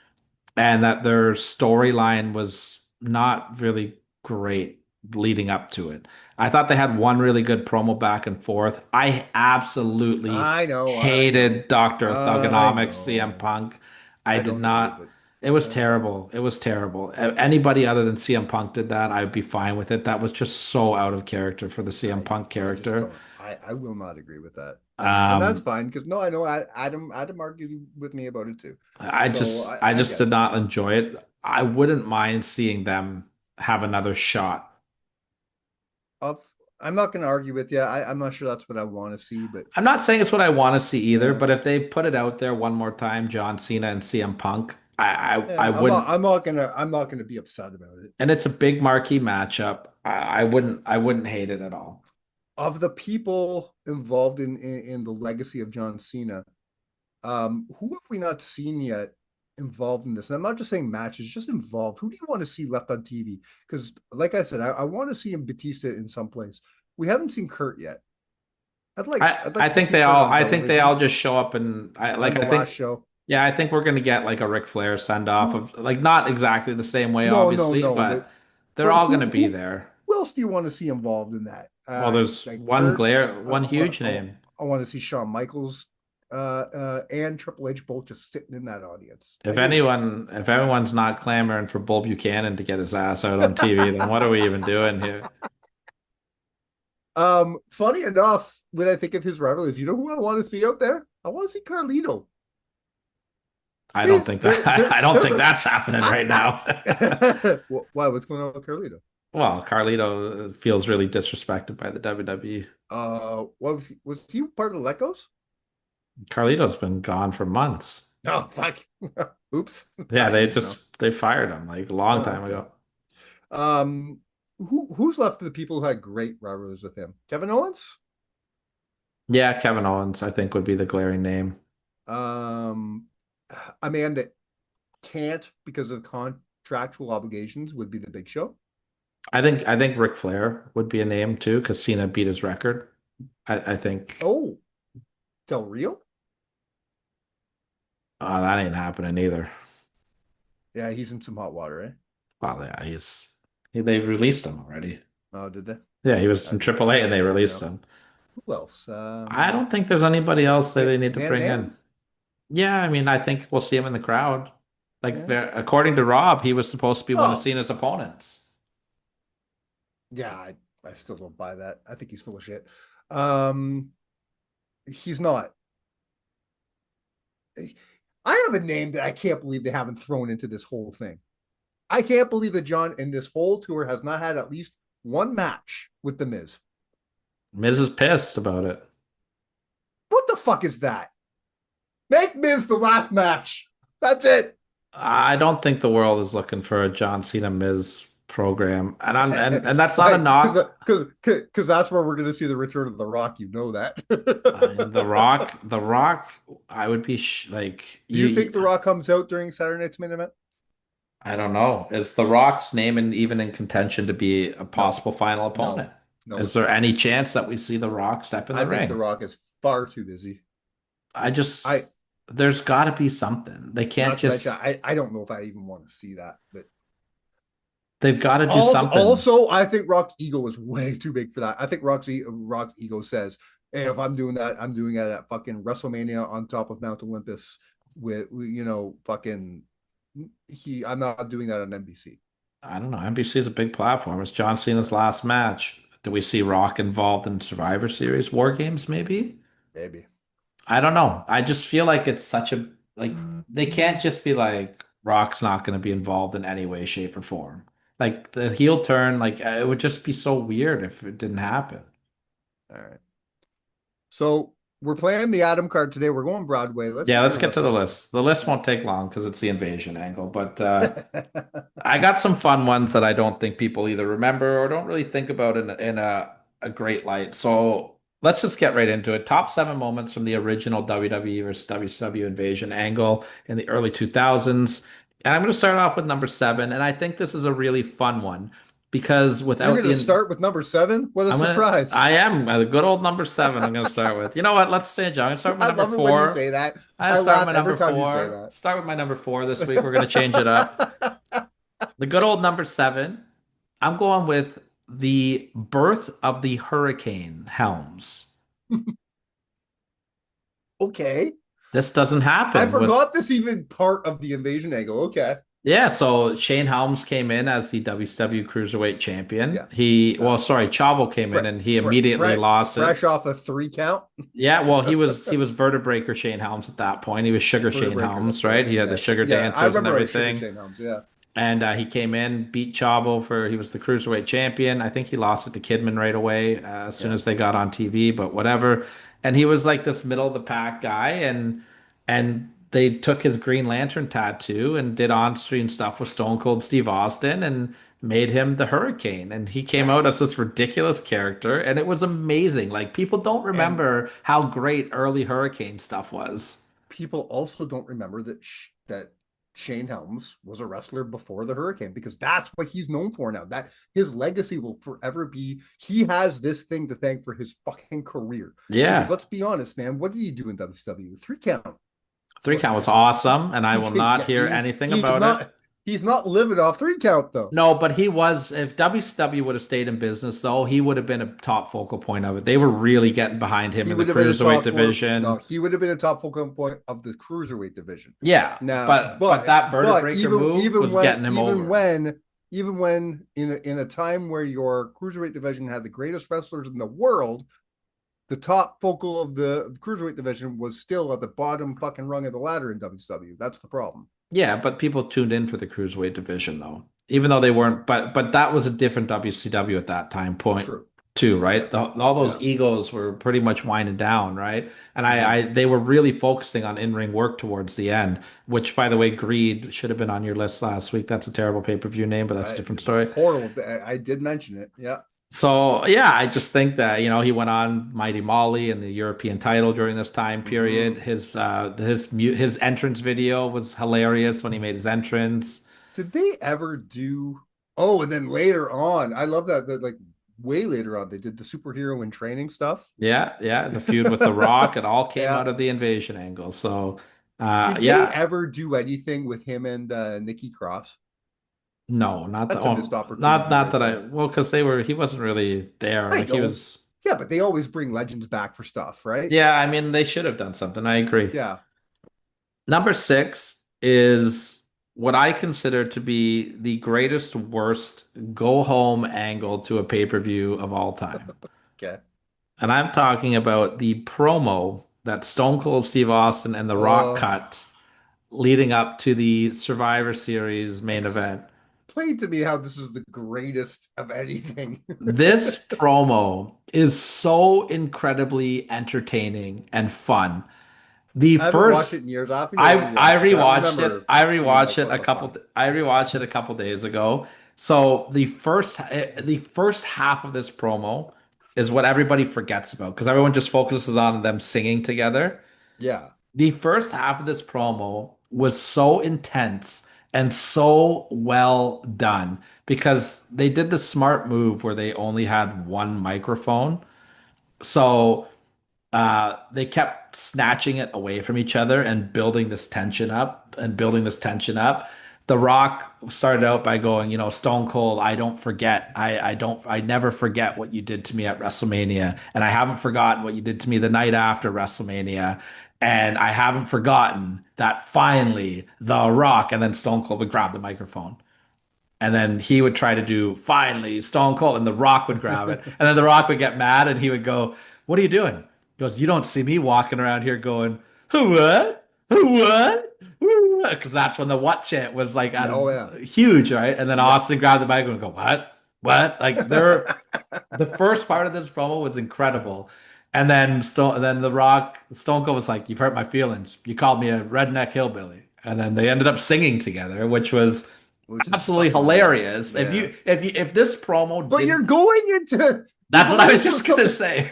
and that their storyline was not really great leading up to it. I thought they had one really good promo back and forth. I absolutely I know. I know. hated Dr. I Thugonomics CM know. Punk. I I did don't agree, not. but It was that's fine. terrible. It was terrible. Anybody other than CM Punk did that, I would be fine with it. That was just so out of character for the CM Punk I just character. don't. I will not agree with that, and that's Um, fine because no, I know Adam argued with me about it too, I so just I I just get did it. not enjoy it. I wouldn't mind seeing them have another shot. Of I'm not going to argue with you. I'm not sure that's what I want to see, but I'm not saying it's what I want to see either, yeah, but if they put it out there one more time, John Cena and CM Punk, I yeah. wouldn't. I'm not gonna be upset about it. And it's a big marquee matchup. I wouldn't hate it at all. Of the people involved in the legacy of John Cena, who have we not seen yet involved in this? And I'm not just saying matches, just involved. Who do you want to see left on TV? Because, like I said, I want to see him Batista in some place. We haven't seen Kurt yet. I'd I like to think see they Kurt all on I think they all television just show up and on the I last think show. yeah, I think we're gonna get like a Ric Flair send off Who? of like not exactly the same way, No, no, obviously, no. But but they're all gonna be who? there. Who else do you want to see involved in that? Well, there's Like one Kurt. one huge name. I want to see Shawn Michaels and Triple H both just sitting in that audience. I do. If everyone's not clamoring for Bull Buchanan to get his ass out on TV, then what are we even doing here? Funny enough, when I think of his rivalries, you know who I want to see out there? I want to see Carlito. I don't He's think that I don't think that's happening right now. Why? What's going on with Carlito? Well, Carlito feels really disrespected by the WWE. What was he part of the Lecos? Carlito's been gone for months. Oh, fuck. Oops. Yeah, I didn't know. they fired him like a long Oh, time okay. ago. Um, who's left of the people who had great rivalries with him? Kevin Owens. Yeah, Kevin Owens, I think would be the glaring name. Um, a man that can't because of contractual obligations would be the Big Show. I think Ric Flair would be a name too, because Cena beat his record. I think Oh, Del Rio. that ain't happening either. Yeah, he's in some hot water, eh? Well, yeah, they've released him already. Oh, did they? Yeah, he was in AAA and they I didn't released know. him. Who else? I don't think there's anybody else that they need to Van bring in. Dam. Yeah, I mean, I think we'll see him in the crowd. Like, Yeah. according to Rob, he was supposed to be one of Oh, Cena's opponents. yeah. I still don't buy that. I think he's full of shit. Um, he's not. I have a name that I can't believe they haven't thrown into this whole thing. I can't believe that John in this whole tour has not had at least one match with the Miz. Miz is pissed about it. What the fuck is that? Make Miz the last match. That's it. I don't think the world is looking for a John Cena Miz program, and that's not a Why? knock. Because that's where we're going to see the return of The Rock. You know that. The Rock, I would be like Do you think The Rock comes out during Saturday Night's Main Event? I don't know. Is The Rock's name even in contention to be a No, possible final no, opponent? no. Is It's there not. any chance that we see The Rock step in I the think The ring? Rock is far too busy. I just I There's got to be something. They can't Not to mention, just. I don't know if I even want to see that. But They've got to do also, something. I think Rock's ego is way too big for that. I think Rock's ego says, "Hey, if I'm doing that, I'm doing it at fucking WrestleMania on top of Mount Olympus with fucking he. I'm not doing that on NBC. I don't know. NBC is a big platform. It's John Cena's last match. Do we see Rock involved in Survivor Series War Games? Maybe. Maybe. I don't know. I just feel like it's such a like they can't just be like Rock's not going to be involved in any way, shape, or form. Like the heel turn, like it would just be so weird if it didn't happen. All right. So we're playing the Adam card today. We're going Broadway. Let's Yeah, get let's your get to list the up. list. The list won't take long because it's the invasion angle, but I got some fun ones that I don't think people either remember or don't really think about in a great light. So let's just get right into it. Top seven moments from the original WWE versus WCW Invasion Angle in the early 2000s. And I'm going to start off with number seven. And I think this is a really fun one because You're without going to the, start with number 7? What a surprise. I am the good old number seven. I'm going to start with. You know what? Let's change it. I'm going to start with my I number love it when you four. say that. I I start with laugh my every number time you say four. that. Start with my number four this week. We're going to change it up. The good old number seven. I'm going with the birth of the hurricane helms. Okay. This doesn't I happen with. forgot this even part of the invasion angle. Okay. Yeah, so Shane Helms came in as the WCW Cruiserweight Champion. Yeah. Yeah. Chavo came in and he immediately lost it. Fresh off a 3 count. Yeah, well, he was Vertebreaker Shane Helms at that point. He was Sugar Shane Vertebreaker, Helms, that's right? right. He had the Yeah. sugar Yeah. I dancers and remember a Sugar everything. Shane Helms. Yeah. And he came in, beat Chavo he was the cruiserweight champion. I think he lost it to Kidman right away as soon Yeah. as they got on TV, but whatever. And he was like this middle of the pack guy, and they took his Green Lantern tattoo and did on-screen stuff with Stone Cold Steve Austin and made him the Hurricane. And he came Yeah. out as this ridiculous character, and it was amazing. Like people don't And remember how great early Hurricane stuff was. people also don't remember that Shane Helms was a wrestler before the Hurricane, because that's what he's known for now. That his legacy will forever be, he has this thing to thank for his fucking career. Because Yeah. let's be honest, man, what did he do in WCW? 3 count. Three Wasn't count was very good. awesome, and I will not Yeah, hear anything he's about it. not he's not living off 3 count though. No, but he was, if WCW would have stayed in business, though, he would have been a top focal point of it. They were really getting behind him He in the would have been a cruiserweight top well, no, division. he would have been a top focal point of the cruiserweight division. Yeah, Now, but that vertebreaker even move was getting him over. even when in a time where your cruiserweight division had the greatest wrestlers in the world, the top focal of the cruiserweight division was still at the bottom fucking rung of the ladder in WCW. That's the problem. Yeah, but people tuned in for the cruiserweight division, though, even though they weren't. But that was a different WCW at that time point True. too, right? Yeah. All Yeah. those egos were pretty much winding down, right? And Mhm. they were really focusing on in-ring work towards the end. Which, by the way, Greed should have been on your list last week. That's a terrible pay-per-view name, but that's a different story. Horrible. I did mention it. Yeah. So yeah, I just think that he went on Mighty Molly and the European title during this time period. Mhm. His entrance video was hilarious when he made his entrance. Did they ever do? Oh, and then later on, I love that like way later on, they did the superhero in training stuff. Yeah, yeah, the feud with The Rock, it all came Yeah. out of the invasion angle. So Did they yeah, ever do anything with him and Nikki Cross? no, not the That's a missed opportunity not right that there. because he wasn't really there. I Like he know. was. Yeah, but they always bring legends back for stuff, right? Yeah, I mean they should have done something. I agree. Yeah. Number six is what I consider to be the greatest, worst go home angle to a pay-per-view of all time. Okay. And I'm talking about the promo that Stone Cold Steve Austin and The Rock Oh, cut leading up to the Survivor Series main event. explain to me how this is the greatest of anything. This promo is so incredibly entertaining and fun. The I haven't watched first it in years. I have to go I rewatch it, but I rewatched it. remember I being like, rewatched it what a the couple fuck? I rewatched it a couple days ago. So the first half of this promo is what everybody forgets about because everyone just focuses on them singing together. Yeah. The first half of this promo was so intense and so well done because they did the smart move where they only had one microphone. So they kept snatching it away from each other and building this tension up and building this tension up. The Rock started out by going, Stone Cold, I don't forget. I never forget what you did to me at WrestleMania. And I haven't forgotten what you did to me the night after WrestleMania. And I haven't forgotten that finally The Rock, and then Stone Cold would grab the microphone. And then he would try to do finally Stone Cold, and The Rock would grab it. And then The Rock would get mad and he would go, "What are you doing?" He goes, "You don't see me walking around here going, who what? Who what? Because that's when the what chant was like at Oh, its huge, right? And then Yeah. Austin grabbed the mic and go, "What? What?" Like the first part of this promo was incredible. And then The Rock, Stone Cold was like, "You've hurt my feelings. You called me a redneck hillbilly." And then they ended up singing together, which was Which is absolutely fucking hilarious. great. Yeah. If this promo But didn't- you're going into that's you're what I going was into just gonna something- say.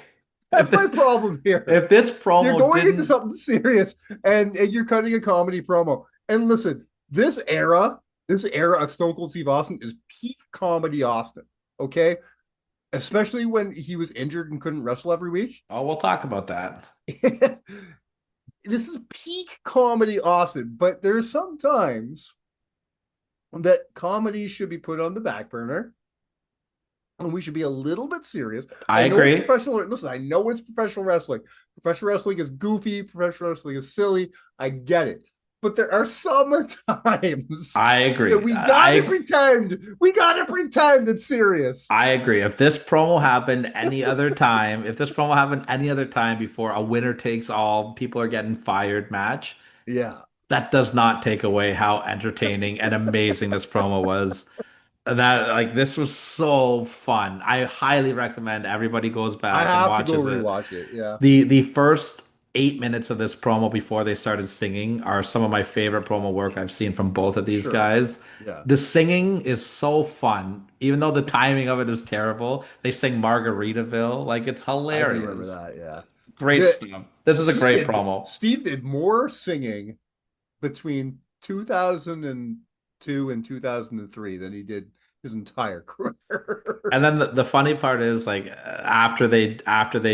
That's my problem here. If this promo You're going didn't, into something serious and you're cutting a comedy promo. And listen, this era of Stone Cold Steve Austin is peak comedy Austin. Okay. Especially when he was injured and couldn't wrestle every week. oh, we'll talk about that. This is peak comedy Austin, but there's sometimes that comedy should be put on the back burner. And we should be a little bit serious. I know agree. it's professional. Listen, I know it's professional wrestling. Professional wrestling is goofy. Professional wrestling is silly. I get it. But there are some times I agree. that we gotta pretend. We gotta pretend it's serious. I agree. If this promo happened any other time, before a winner takes all, people are getting fired match, Yeah. that does not take away how entertaining and amazing this promo was. And that, this was so fun. I highly recommend everybody goes I back and have to watches go it. rewatch it. Yeah. The first 8 minutes of this promo before they started singing are some of my favorite promo work I've seen from both of these Sure. guys. Yeah. The singing is so fun, even though the timing of it is terrible. They sing Margaritaville, it's I hilarious. do remember that. Yeah. Great Yeah. stuff. This is a great promo. Steve did more singing between 2002 and 2003 than he did his entire career. And then the funny part is after they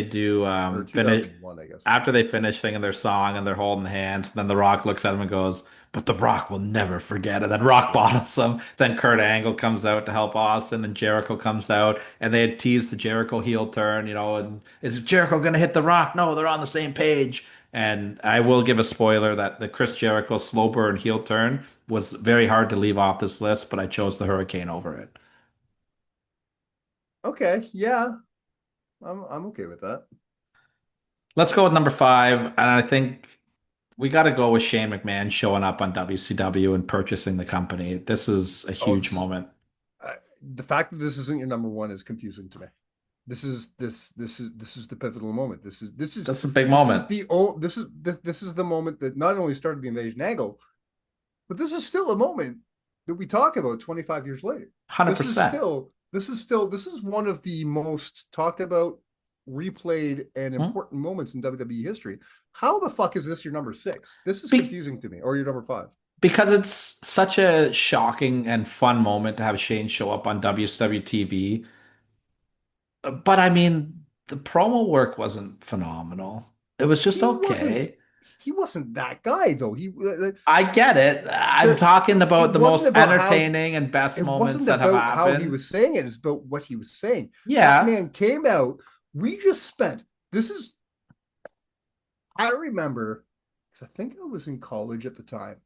do Or finish 2001, I guess. after they finish singing their song and they're holding hands, and then The Rock looks at him and goes, "But The Rock will never forget." And then Rock bottoms him. Then Kurt Angle comes out to help Austin, and Jericho comes out, and they had teased the Jericho heel turn, and is Jericho gonna hit The Rock? No, they're on the same page. And I will give a spoiler that the Chris Jericho slow burn heel turn was very hard to leave off this list, but I chose the Hurricane over it. Okay, yeah. I'm okay with that. Let's go with number 5, and I think we got to go with Shane McMahon showing up on WCW and purchasing the company. This is a huge moment. The fact that this isn't your number 1 is confusing to me. This is the pivotal moment. This is a big moment. This is the moment that not only started the Invasion Angle, but this is still a moment that we talk about 25 years later. 100%. This is one of the most talked about, replayed, and important moments in WWE history. How the fuck is this your number 6? This is confusing to me. Or your number 5? Because it's such a shocking and fun moment to have Shane show up on WCW TV. But I mean, the promo work wasn't phenomenal. It was just okay. He wasn't that guy, though. I get it. I'm talking about the most entertaining and best moments that have happened. How he was saying it. It's about what he was saying. Yeah. That man came out. We just spent. I remember, because I think I was in college at the time,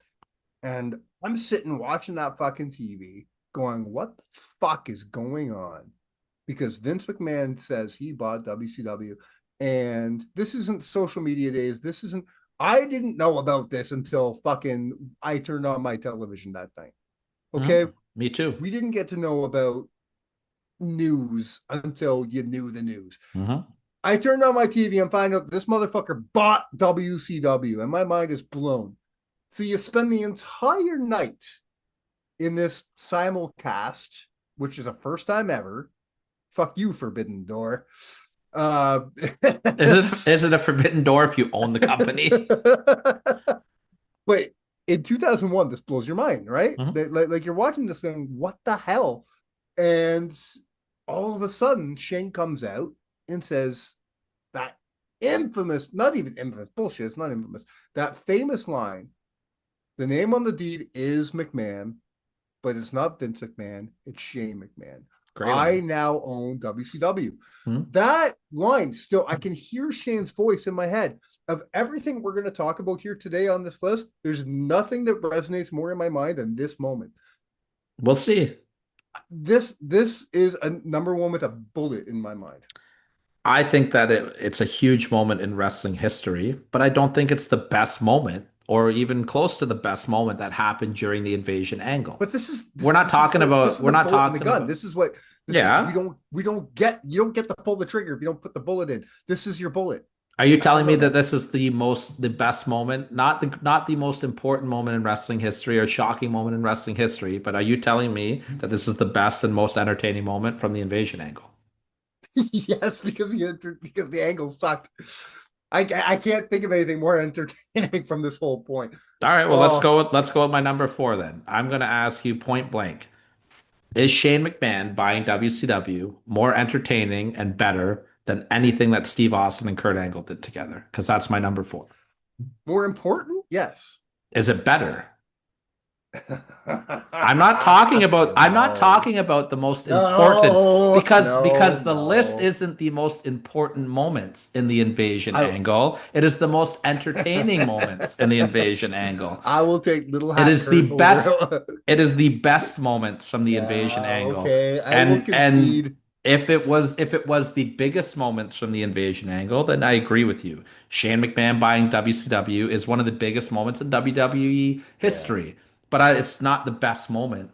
and I'm sitting watching that fucking TV going, what the fuck is going on? Because Vince McMahon says he bought WCW, and this isn't social media days. I didn't know about this until fucking I turned on my television that thing. Okay? Me too. We didn't get to know about news until you knew the news. I turned on my TV and find out this motherfucker bought WCW, and my mind is blown. So you spend the entire night in this simulcast, which is a first time ever. Fuck you, Forbidden Door. Is it a forbidden door if you own the company? Wait, in 2001, this blows your mind, right? Like you're watching this thing, what the hell? And all of a sudden, Shane comes out and says that infamous, not even infamous, bullshit, it's not infamous. That famous line, the name on the deed is McMahon, but it's not Vince McMahon, it's Shane McMahon. Great I line. now own WCW. Hmm? That line still, I can hear Shane's voice in my head. Of everything we're going to talk about here today on this list, there's nothing that resonates more in my mind than this moment. We'll see. This is a number one with a bullet in my mind. I think that it's a huge moment in wrestling history, but I don't think it's the best moment or even close to the best moment that happened during the Invasion Angle. But this is We're not talking about we're not talking about This is what this Yeah. is, we don't get, you don't get to pull the trigger if you don't put the bullet in. This is your bullet. Are you I telling don't me know, that man. this is the best moment, not the most important moment in wrestling history or shocking moment in wrestling history, but are you telling me that this is the best and most entertaining moment from the Invasion Angle? Yes, because the angle sucked. I can't think of anything more entertaining from this whole point. All right, well Oh, let's go with my number 4 then. I'm going to ask you point blank. Is Shane McMahon buying WCW more entertaining and better than anything that Steve Austin and Kurt Angle did together? Because that's my number 4. more important? Yes. Is it better? I'm not No. talking about the most important No, because the list no. isn't the most important moments in the Invasion I Angle. It is the most entertaining moments in the Invasion Angle. I will take little It hat is the Kurt best over. it is the best moments from the Invasion Yeah, Angle. okay. I will And concede. if it was the biggest moments from the Invasion Angle, then I agree with you. Shane McMahon buying WCW is one of the biggest moments in WWE Yeah. history, but it's not the best moment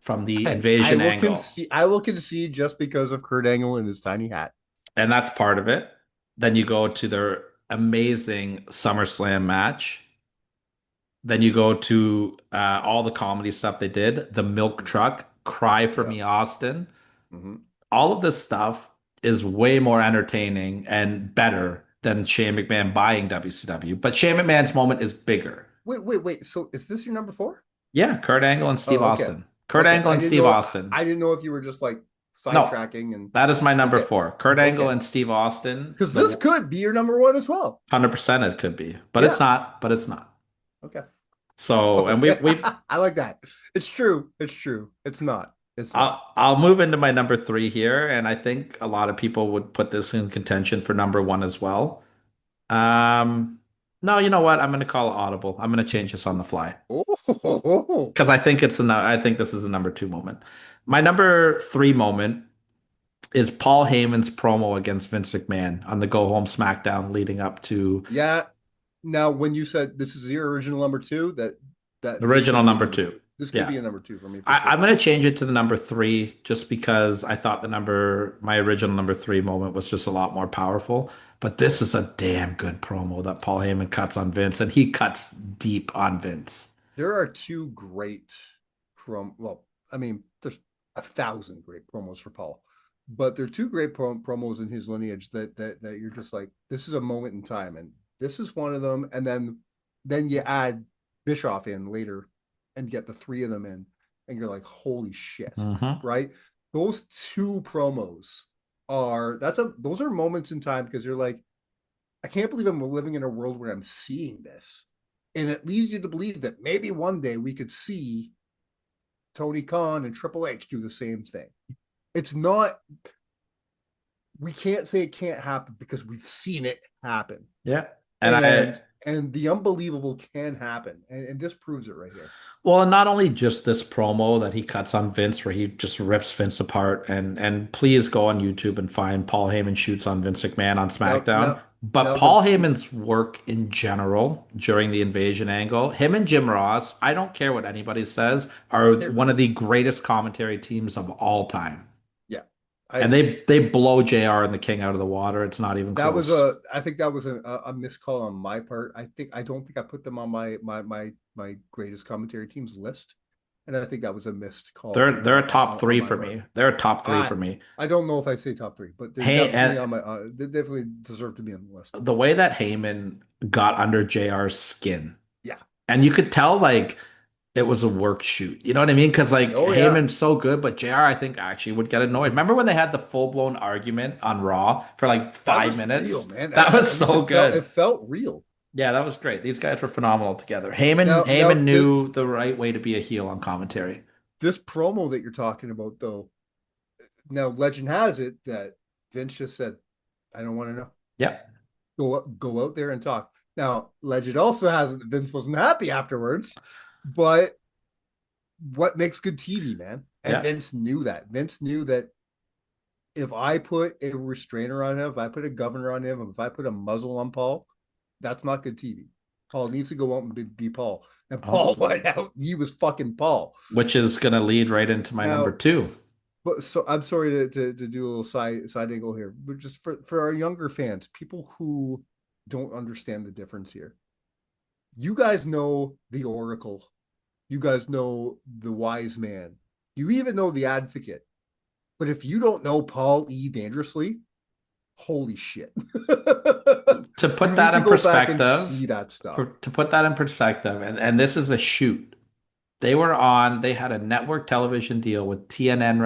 from the I Invasion will Angle, concede. I will concede just because of Kurt Angle and his tiny hat. and that's part of it. Then you go to their amazing SummerSlam match. Then you go to all the comedy stuff they did, the milk truck, Cry for Yeah. Me, Austin. Mm-hmm. All of this stuff is way more entertaining and better than Shane McMahon buying WCW. But Shane McMahon's moment is bigger. Wait. So is this your number four? Yeah, Kurt Angle and Steve Oh, okay. Austin. Kurt Okay. Angle and Steve Austin. I didn't know if you were just like No, sidetracking and that is my number okay. 4. Kurt Angle Okay. and Steve Austin. Because The this could be your number one as well. 100% it could be, but it's Yeah. not. But it's not. Okay. So, and Okay. we've I like that. It's true. It's true. It's not. It's not. I'll move into my number 3 here, and I think a lot of people would put this in contention for number 1 as well. Um, no, you know what? I'm going to call it audible. I'm going to change this on the fly Oh. because I think this is a number 2 moment. My number 3 moment is Paul Heyman's promo against Vince McMahon on the Go Home SmackDown leading up to Yeah. Now, when you said this is your original number two, that the this original could be number 2. this could Yeah. be a number two for me. For I'm sure. going to change it to the number 3 just because I thought my original number 3 moment was just a lot more powerful. But this is a damn good promo that Paul Heyman cuts on Vince, and he cuts deep on Vince. There are two great well, I mean, there's 1,000 great promos for Paul, but there are two great promos in his lineage that you're just like, this is a moment in time, and this is one of them. And then you add Bischoff in later and get the three of them in, and you're like, holy shit, Mm-hmm. right? Those two promos those are moments in time because you're like, I can't believe I'm living in a world where I'm seeing this. And it leads you to believe that maybe one day we could see Tony Khan and Triple H do the same thing. It's not, we can't say it can't happen because we've seen it happen. Yeah. And the unbelievable can happen. And this proves it right here. Well, and not only just this promo that he cuts on Vince, where he just rips Vince apart, and please go on YouTube and find Paul Heyman shoots on Vince McMahon on SmackDown. But Paul Heyman's work in general during the Invasion Angle, him and Jim Ross, I don't care what anybody says, are one of the greatest commentary teams of all time. Yeah. And they blow JR and the King out of the water. It's not even close. I think that was a missed call on my part. I don't think I put them on my greatest commentary teams list. And I think that was a missed call. They're a top 3 for me. They're a top 3 for me. I don't know if I say top 3, but they're definitely on my. They definitely deserve to be on the list. The way that Heyman got under JR's skin, yeah, and you could tell like it was a work shoot. You know what I mean? Because like Oh yeah. Heyman's so good, but JR I think actually would get annoyed. Remember when they had the full blown argument on Raw for like That five was real, minutes? man. That was At least so it good. felt real. Yeah, that was great. These guys were phenomenal together. Heyman Now Heyman knew the right way to be a heel on commentary. this promo that you're talking about, though, now legend has it that Vince just said, "I don't want to know. Yep. Go out there and talk." Now, legend also has it that Vince wasn't happy afterwards, but what makes good TV, man? And Yeah. Vince knew that. Vince knew that if I put a restrainer on him, if I put a governor on him, if I put a muzzle on Paul, that's not good TV. Paul needs to go out and be Paul. And Paul went out. He was fucking Paul. Which is going to lead right into my Now, number two. But so I'm sorry to do a little side angle here, but just for our younger fans, people who don't understand the difference here. You guys know the Oracle. You guys know the Wise Man. You even know the Advocate. But if you don't know Paul E. Dangerously, holy shit. To put that in perspective, see that stuff. to put that in perspective, and this is a shoot. They had a network television deal with TNN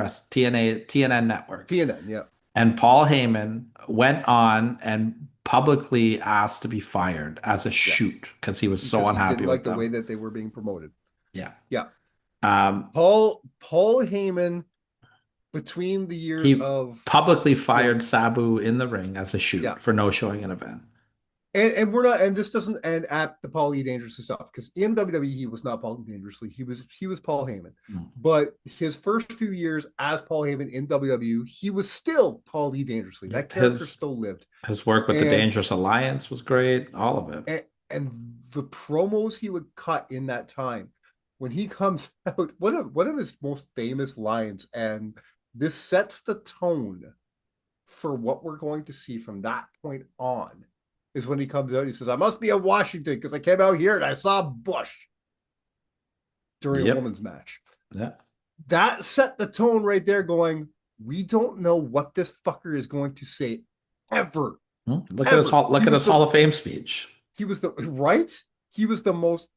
Network. TNN, yeah. And Paul Heyman went on and publicly asked to be fired as a shoot because he was so unhappy didn't with like the them. way that they were being promoted. Yeah. Yeah. Paul Heyman, between the years of publicly fired Sabu in the ring as a shoot for no showing an event. And we're not, and this doesn't end at the Paul E. Dangerously stuff, because in WWE he was not Paul E. Dangerously. He was Paul Heyman. But his first few years as Paul Heyman in WWE, he was still Paul E. Dangerously. That character still lived. His work with the Dangerous Alliance was great. All of it. And the promos he would cut in that time, when he comes out, one of his most famous lines, and this sets the tone for what we're going to see from that point on, is when he comes out, he says, "I must be in Washington because I came out here and I saw Bush during a woman's match." Yeah. That set the tone right there, going, we don't know what this fucker is going to say ever. Look at his Hall of Fame speech. He was he was the most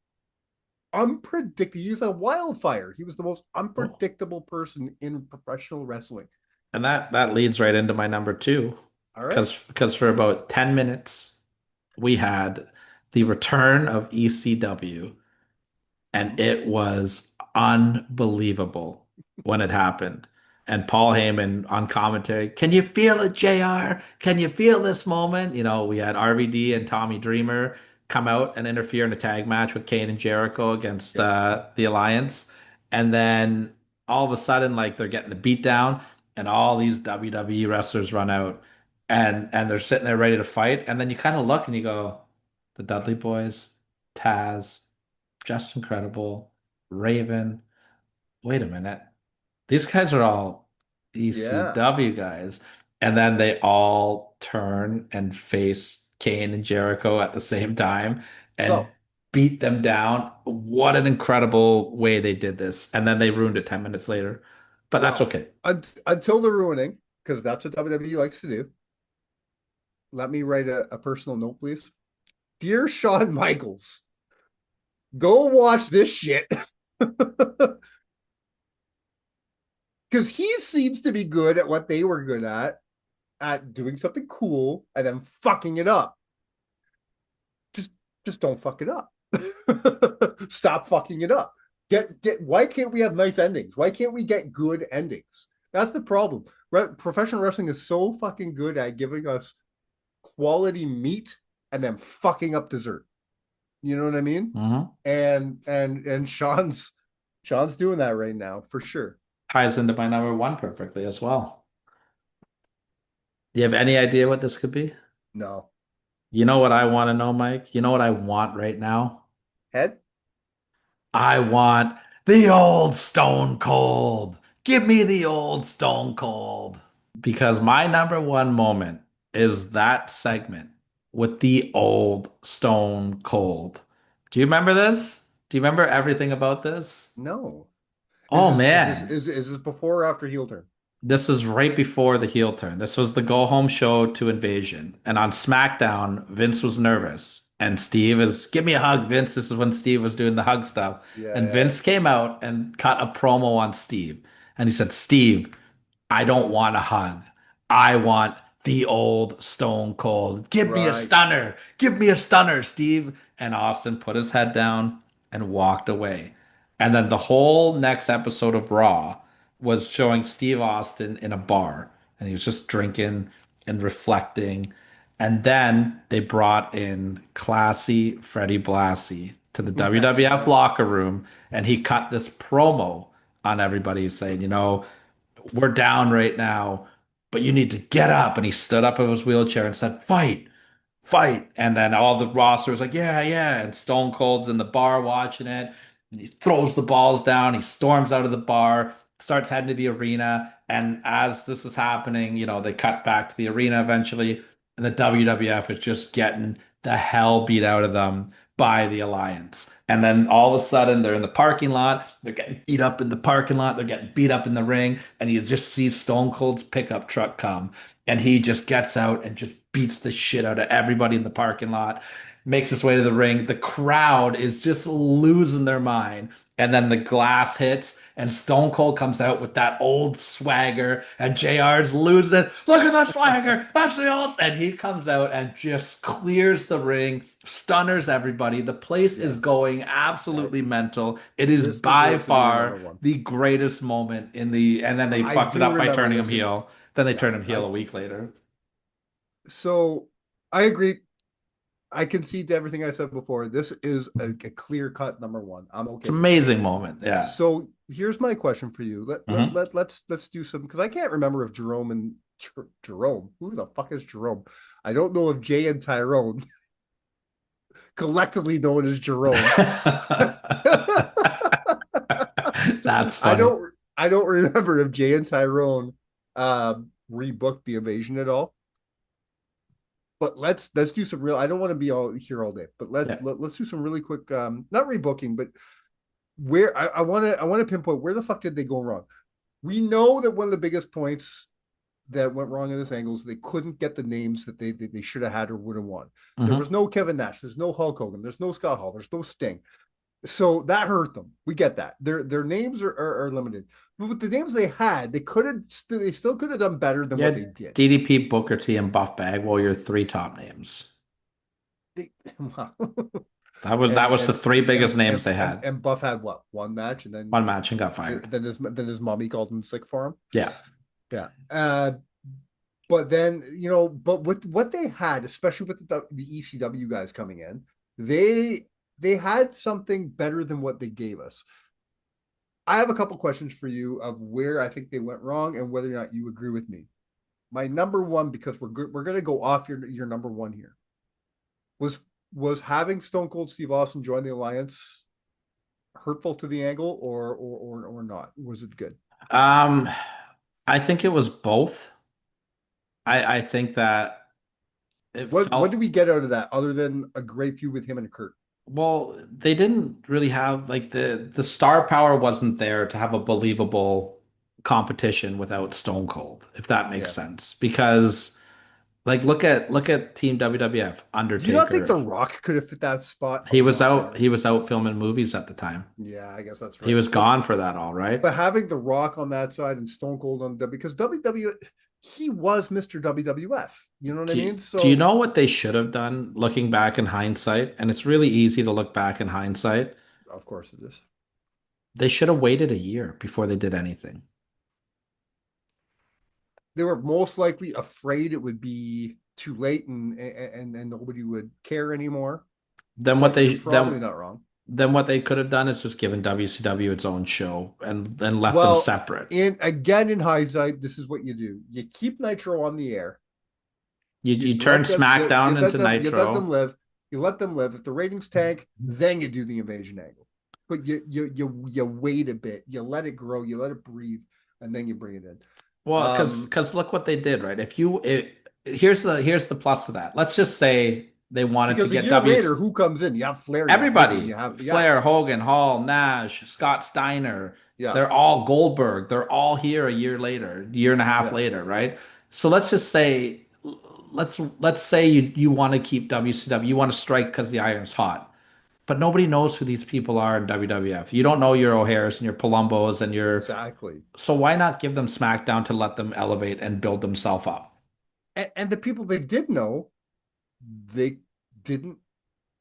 unpredictable. He was a wildfire. He was the most unpredictable person in professional wrestling. And that leads right into my number two. All right. Because for about 10 minutes, we had the return of ECW, and it was unbelievable when it happened. And Paul Heyman on commentary, "Can you feel it, JR? Can you feel this moment?" You know, we had RVD and Tommy Dreamer come out and interfere in a tag match with Kane and Jericho against the Alliance. And then all of a sudden, like, they're getting the beat down, and all these WWE wrestlers run out. And they're sitting there ready to fight, and then you kind of look and you go, the Dudley Boys, Taz, Just Incredible, Raven. Wait a minute, these guys are all ECW guys, and then they all turn and face Kane and Jericho at the same time and beat them down. What an incredible way they did this, and then they ruined it 10 minutes later, but that's okay. Until the ruining, because that's what WWE likes to do. Let me write a personal note, please. Dear Shawn Michaels, go watch this shit. Because he seems to be good at what they were good at doing something cool and then fucking it up. Just don't fuck it up. Stop fucking it up. Why can't we have nice endings? Why can't we get good endings? That's the problem. Professional wrestling is so fucking good at giving us quality meat and then fucking up dessert. You know what I mean? And Sean's doing that right now for sure. Ties into my number one perfectly as well. You have any idea what this could be? No. You know what I want to know, Mike? You know what I want right now? Head? I want the old Stone Cold. Give me the old Stone Cold. Because my number one moment is that segment with the old Stone Cold. Do you remember this? Do you remember everything about this? No. Man. Is this before or after heel turn? This is right before the heel turn. This was the go-home show to Invasion. And on SmackDown, Vince was nervous. And Steve is, give me a hug, Vince. This is when Steve was doing the hug stuff. Yeah, And yeah. Vince came out and cut a promo on Steve. And he said, Steve, I don't want a hug. I want the old Stone Cold. Give me a Right. stunner. Give me a stunner, Steve. And Austin put his head down and walked away. And then the whole next episode of Raw was showing Steve Austin in a bar. And he was just drinking and reflecting. And then they brought in classy Freddie Blassie to the That's WWF right. locker room. And he cut this promo on everybody saying, we're down right now, but you need to get up. And he stood up in his wheelchair and said, fight, fight. And then all the roster was like, yeah, yeah. And Stone Cold's in the bar watching it. And he throws the balls down. He storms out of the bar, starts heading to the arena. And as this is happening, they cut back to the arena eventually. And the WWF is just getting the hell beat out of them by the Alliance. And then all of a sudden, they're in the parking lot. They're getting beat up in the parking lot. They're getting beat up in the ring. And you just see Stone Cold's pickup truck come. And he just gets out and just beats the shit out of everybody in the parking lot, makes his way to the ring. The crowd is just losing their mind. And then the glass hits, and Stone Cold comes out with that old swagger, and JR's losing it. Look at that swagger. That's the old. And he comes out and just clears the ring, stunners everybody. The place is Yeah. going absolutely mental. It is This by deserves to be your number far one. the greatest moment in the. And then they I fucked it do up by remember turning him this, and heel. Then they yeah, turned him heel a week later. so I agree. I concede to everything I said before. This is a clear cut number one. I'm It's okay an with it. amazing moment. Yeah. So here's my question for you. Mhm. Let's do some, because I can't remember if Jerome and Jerome, who the fuck is Jerome? I don't know if Jay and Tyrone, collectively known as Jerome. That's I funny. don't remember if Jay and Tyrone rebooked the invasion at all. But let's do some real. I don't want to be all here all day, but Yeah. let's do some really quick. Not rebooking, but where I want to pinpoint where the fuck did they go wrong. We know that one of the biggest points that went wrong in this angle is they couldn't get the names that they should have had or would have won. There Mhm. was no Kevin Nash, there's no Hulk Hogan, there's no Scott Hall, there's no Sting. So that hurt them. We get that. Their names are limited. But with the names they had, they still could have done better than what Yeah, they did. DDP, Booker T, and Buff Bagwell, your three top names. They, wow. That was the three biggest names they And had. Buff had what, one match, and One match and got fired. then his mommy called him sick for him. Yeah. Yeah. But then, but with what they had, especially with the ECW guys coming in, they had something better than what they gave us. I have a couple questions for you of where I think they went wrong and whether or not you agree with me. My number one, because we're going to go off your number one here, was having Stone Cold Steve Austin join the Alliance hurtful to the angle, or not? Was it good? Um, I think it was both. I think that it What did felt we get out of that other than a great feud with him and Kurt? well, they didn't really have like the star power wasn't there to have a believable competition without Stone Cold, if that makes Yeah. sense. Because like look at Team WWF, Do you not think The Undertaker. Rock could have fit that spot a He was lot out better? he was out filming movies at the time. Yeah, I guess that's He right. was gone for that, all right. But having The Rock on that side and Stone Cold on because WW, he was Mr. WWF. You know what I mean? Do you So know what they should have done looking back in hindsight? And it's really easy to look back in hindsight. of course it is. They should have waited a year before they did anything. They were most likely afraid it would be too late and nobody would care anymore. Then what But they you're probably not wrong. then what they could have done is just given WCW its own show and left them Well, separate. in hindsight, this is what you do. You keep Nitro on the air. You turn SmackDown into You let them Nitro. live. You let them live. If the ratings tank, then you do the invasion angle. But you wait a bit. You let it grow. You let it breathe, and then you bring it in. Well, because look what they did, right? Here's the plus to that. Let's just say they wanted to Because a get year W. later, who comes in? You have Flair. Everybody, You have Flair, Hogan, Hall, Nash, Scott Steiner, Yeah. they're all Goldberg. They're all here a year later, year and a half Yeah. later, right? So let's just say, let's say you want to keep WCW, you want to strike because the iron's hot. But nobody knows who these people are in WWF. You don't know your O'Hares and your Palumbos and your Exactly. so why not give them SmackDown to let them elevate and build themselves up? And the people they did know, they didn't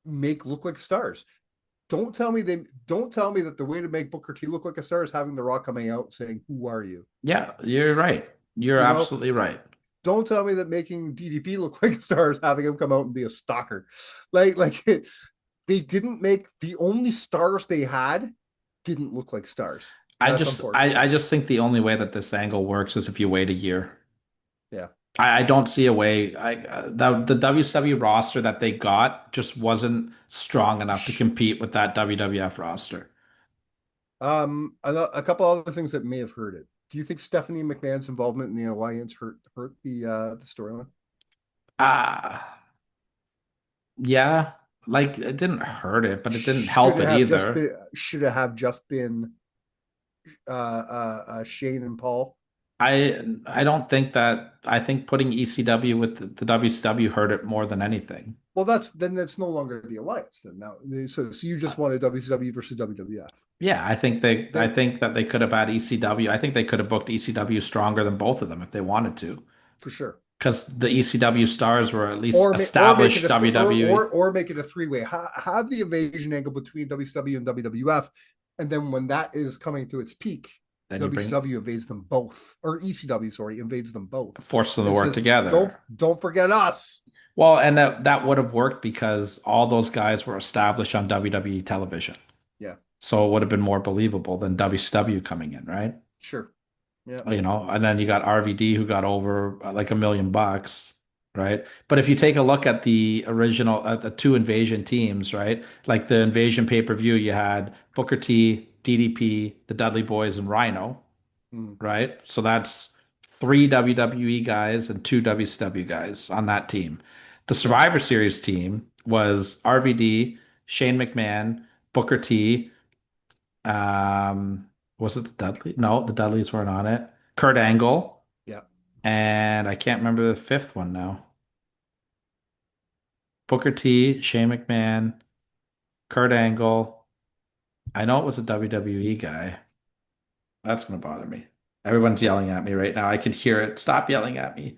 make look like stars. Don't tell me that the way to make Booker T look like a star is having The Rock coming out saying, "Who are you?" Yeah, you're right. You're You know, absolutely right. don't tell me that making DDP look like a star is having him come out and be a stalker. Like they didn't make the only stars they had didn't look like stars. That's unfortunate. I just think the only way that this angle works is if you wait a year. Yeah. I don't see a way. The WCW roster that they got just wasn't strong enough to compete with that WWF roster. A couple other things that may have hurt it. Do you think Stephanie McMahon's involvement in the alliance hurt the storyline? Ah, yeah, like it didn't hurt it, but it didn't Should help it it have just either. been should it have just been Shane and Paul? I don't think that I think putting ECW with the WCW hurt it more than anything. Well, that's no longer the alliance then. Now, so you just wanted WCW versus WWF. Yeah, I Then think that they could have had ECW. I think they could have booked ECW stronger than both of them if they wanted to. for sure. Because the ECW stars were at least Or make it established WWE. or make it a three-way. Have the invasion angle between WCW and WWF, and then when that is coming to its peak, Then you bring WCW invades them both, or ECW, sorry, invades them both. force them to It work says, together. don't forget us. Well, and that would have worked because all those guys were established on WWE television. Yeah, So it would have been more believable than WCW coming in, right? sure. Yeah, You know, and then you got RVD who got over like $1 million, right? But if you take a look at the original, at the two Invasion teams, right? Like the Invasion pay-per-view, you had Booker T, DDP, the Dudley Boys, and Rhino, mm, right? So that's three WWE guys and two WCW guys on that team. The yeah. Survivor Series team was RVD, Shane McMahon, Booker T, was it the Dudley? No, the Dudleys weren't on it. Kurt Angle, Yeah. and I can't remember the fifth one now. Booker T, Shane McMahon, Kurt Angle. I know it was a WWE guy. That's gonna bother me. Everyone's yelling at me right now. I can hear it. Stop yelling at me.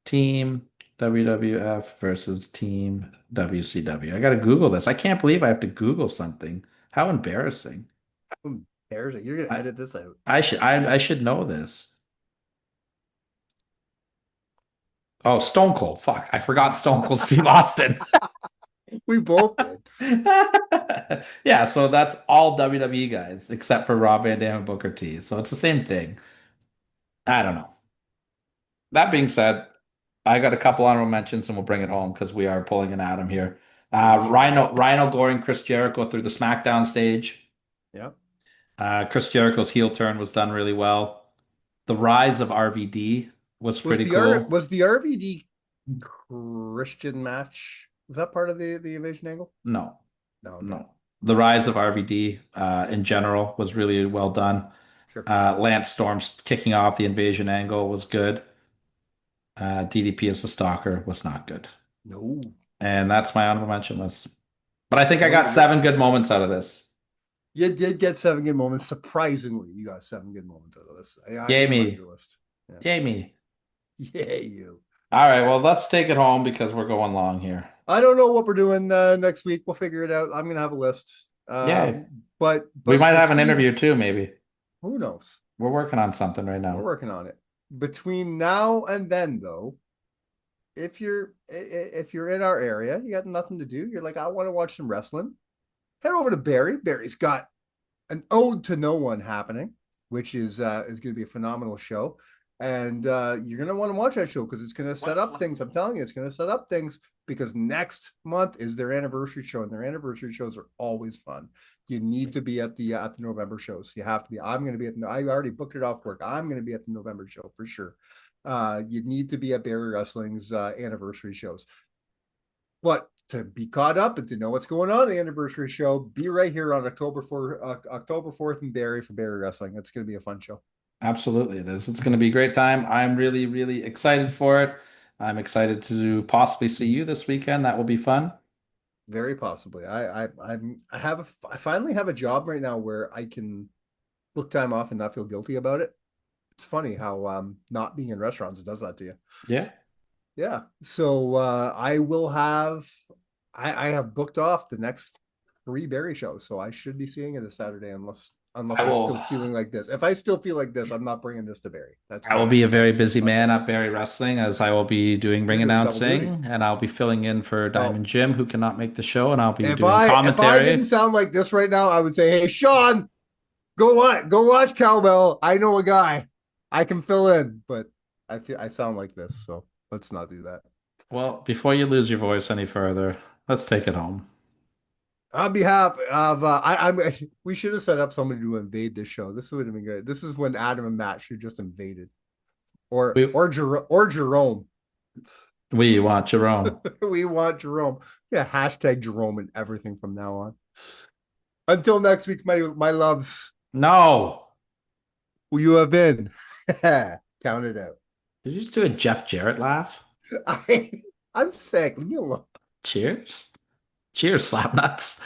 Team WWF versus Team WCW. I gotta Google this. I can't believe I have to Google something. How embarrassing. There's it. You're gonna I, edit this out. I should know this. Oh, Stone Cold. Fuck. I forgot Stone Cold Steve Austin. We both did. Yeah, so that's all WWE guys except for Rob Van Dam and Booker T. So it's the same thing. I don't know. That being said, I got a couple honorable mentions and we'll bring it home because we are pulling an Adam here. Rhino goring Chris Jericho through the SmackDown stage. Yeah. Chris Jericho's heel turn was done really well. The rise of RVD was pretty cool. Was the RVD Christian match? Was that part of the invasion angle? No, No, okay. no. The rise of RVD in general was really well done. Sure. Lance Storm's kicking off the invasion angle was good. DDP as the stalker was not good. No. And that's my honorable mention list. But I think I got 7 good moments out of this. You did get 7 good moments. Surprisingly, you got 7 good moments out of this. Yay me. Your list. Yeah. Yay me. Yay you. All right, well, let's take it home because we're going long here. I don't know what we're doing next week. We'll figure it out. I'm gonna have a list. Yay. But We might have an between- interview too, maybe. Who knows? We're working on something right We're now. working on it. Between now and then, though, if you're in our area, you got nothing to do. You're like, I want to watch some wrestling. Head over to Barry. Barry's got an Ode to No One happening, which is going to be a phenomenal show. And you're going to want to watch that show because it's going to set up things. I'm telling you, it's going to set up things because next month is their anniversary show, and their anniversary shows are always fun. You need to be at the November shows. You have to be. I'm going to be at. I already booked it off work. I'm going to be at the November show for sure. You need to be at Barry Wrestling's anniversary shows. But to be caught up and to know what's going on at the anniversary show, be right here on October 4th in Barry for Barry Wrestling. It's going to be a fun show. Absolutely, it is. It's going to be a great time. I'm really, really excited for it. I'm excited to possibly see you this weekend. That will be fun. Very possibly. I finally have a job right now where I can book time off and not feel guilty about it. It's funny how not being in restaurants does that to you. Yeah. Yeah. So I have booked off the next 3 Barry shows, so I should be seeing it this Saturday unless I I'm will still feeling like this. If I still feel like this, I'm not bringing this to Barry. I will be a very busy my man goal. at Barry Wrestling as I will be doing You're ring doing double duty. announcing and I'll be filling in for Well, Diamond Jim who cannot make the show and I'll be if doing I didn't commentary. sound like this right now, I would say, "Hey, Sean, go watch Cowbell. I know a guy. I can fill in." But I sound like this, so let's not do that. Well, before you lose your voice any further, let's take it home. On behalf of we should have set up somebody to invade this show. This would have been good. This is when Adam and Matt should just invaded, We or Jerome. we want Jerome. We want Jerome. Yeah, hashtag Jerome and everything from now on. Until next week, my loves. No. Who you have been. Count it out. Did you just do a Jeff Jarrett laugh? I'm sick. Leave me alone. Cheers. Cheers, slap nuts.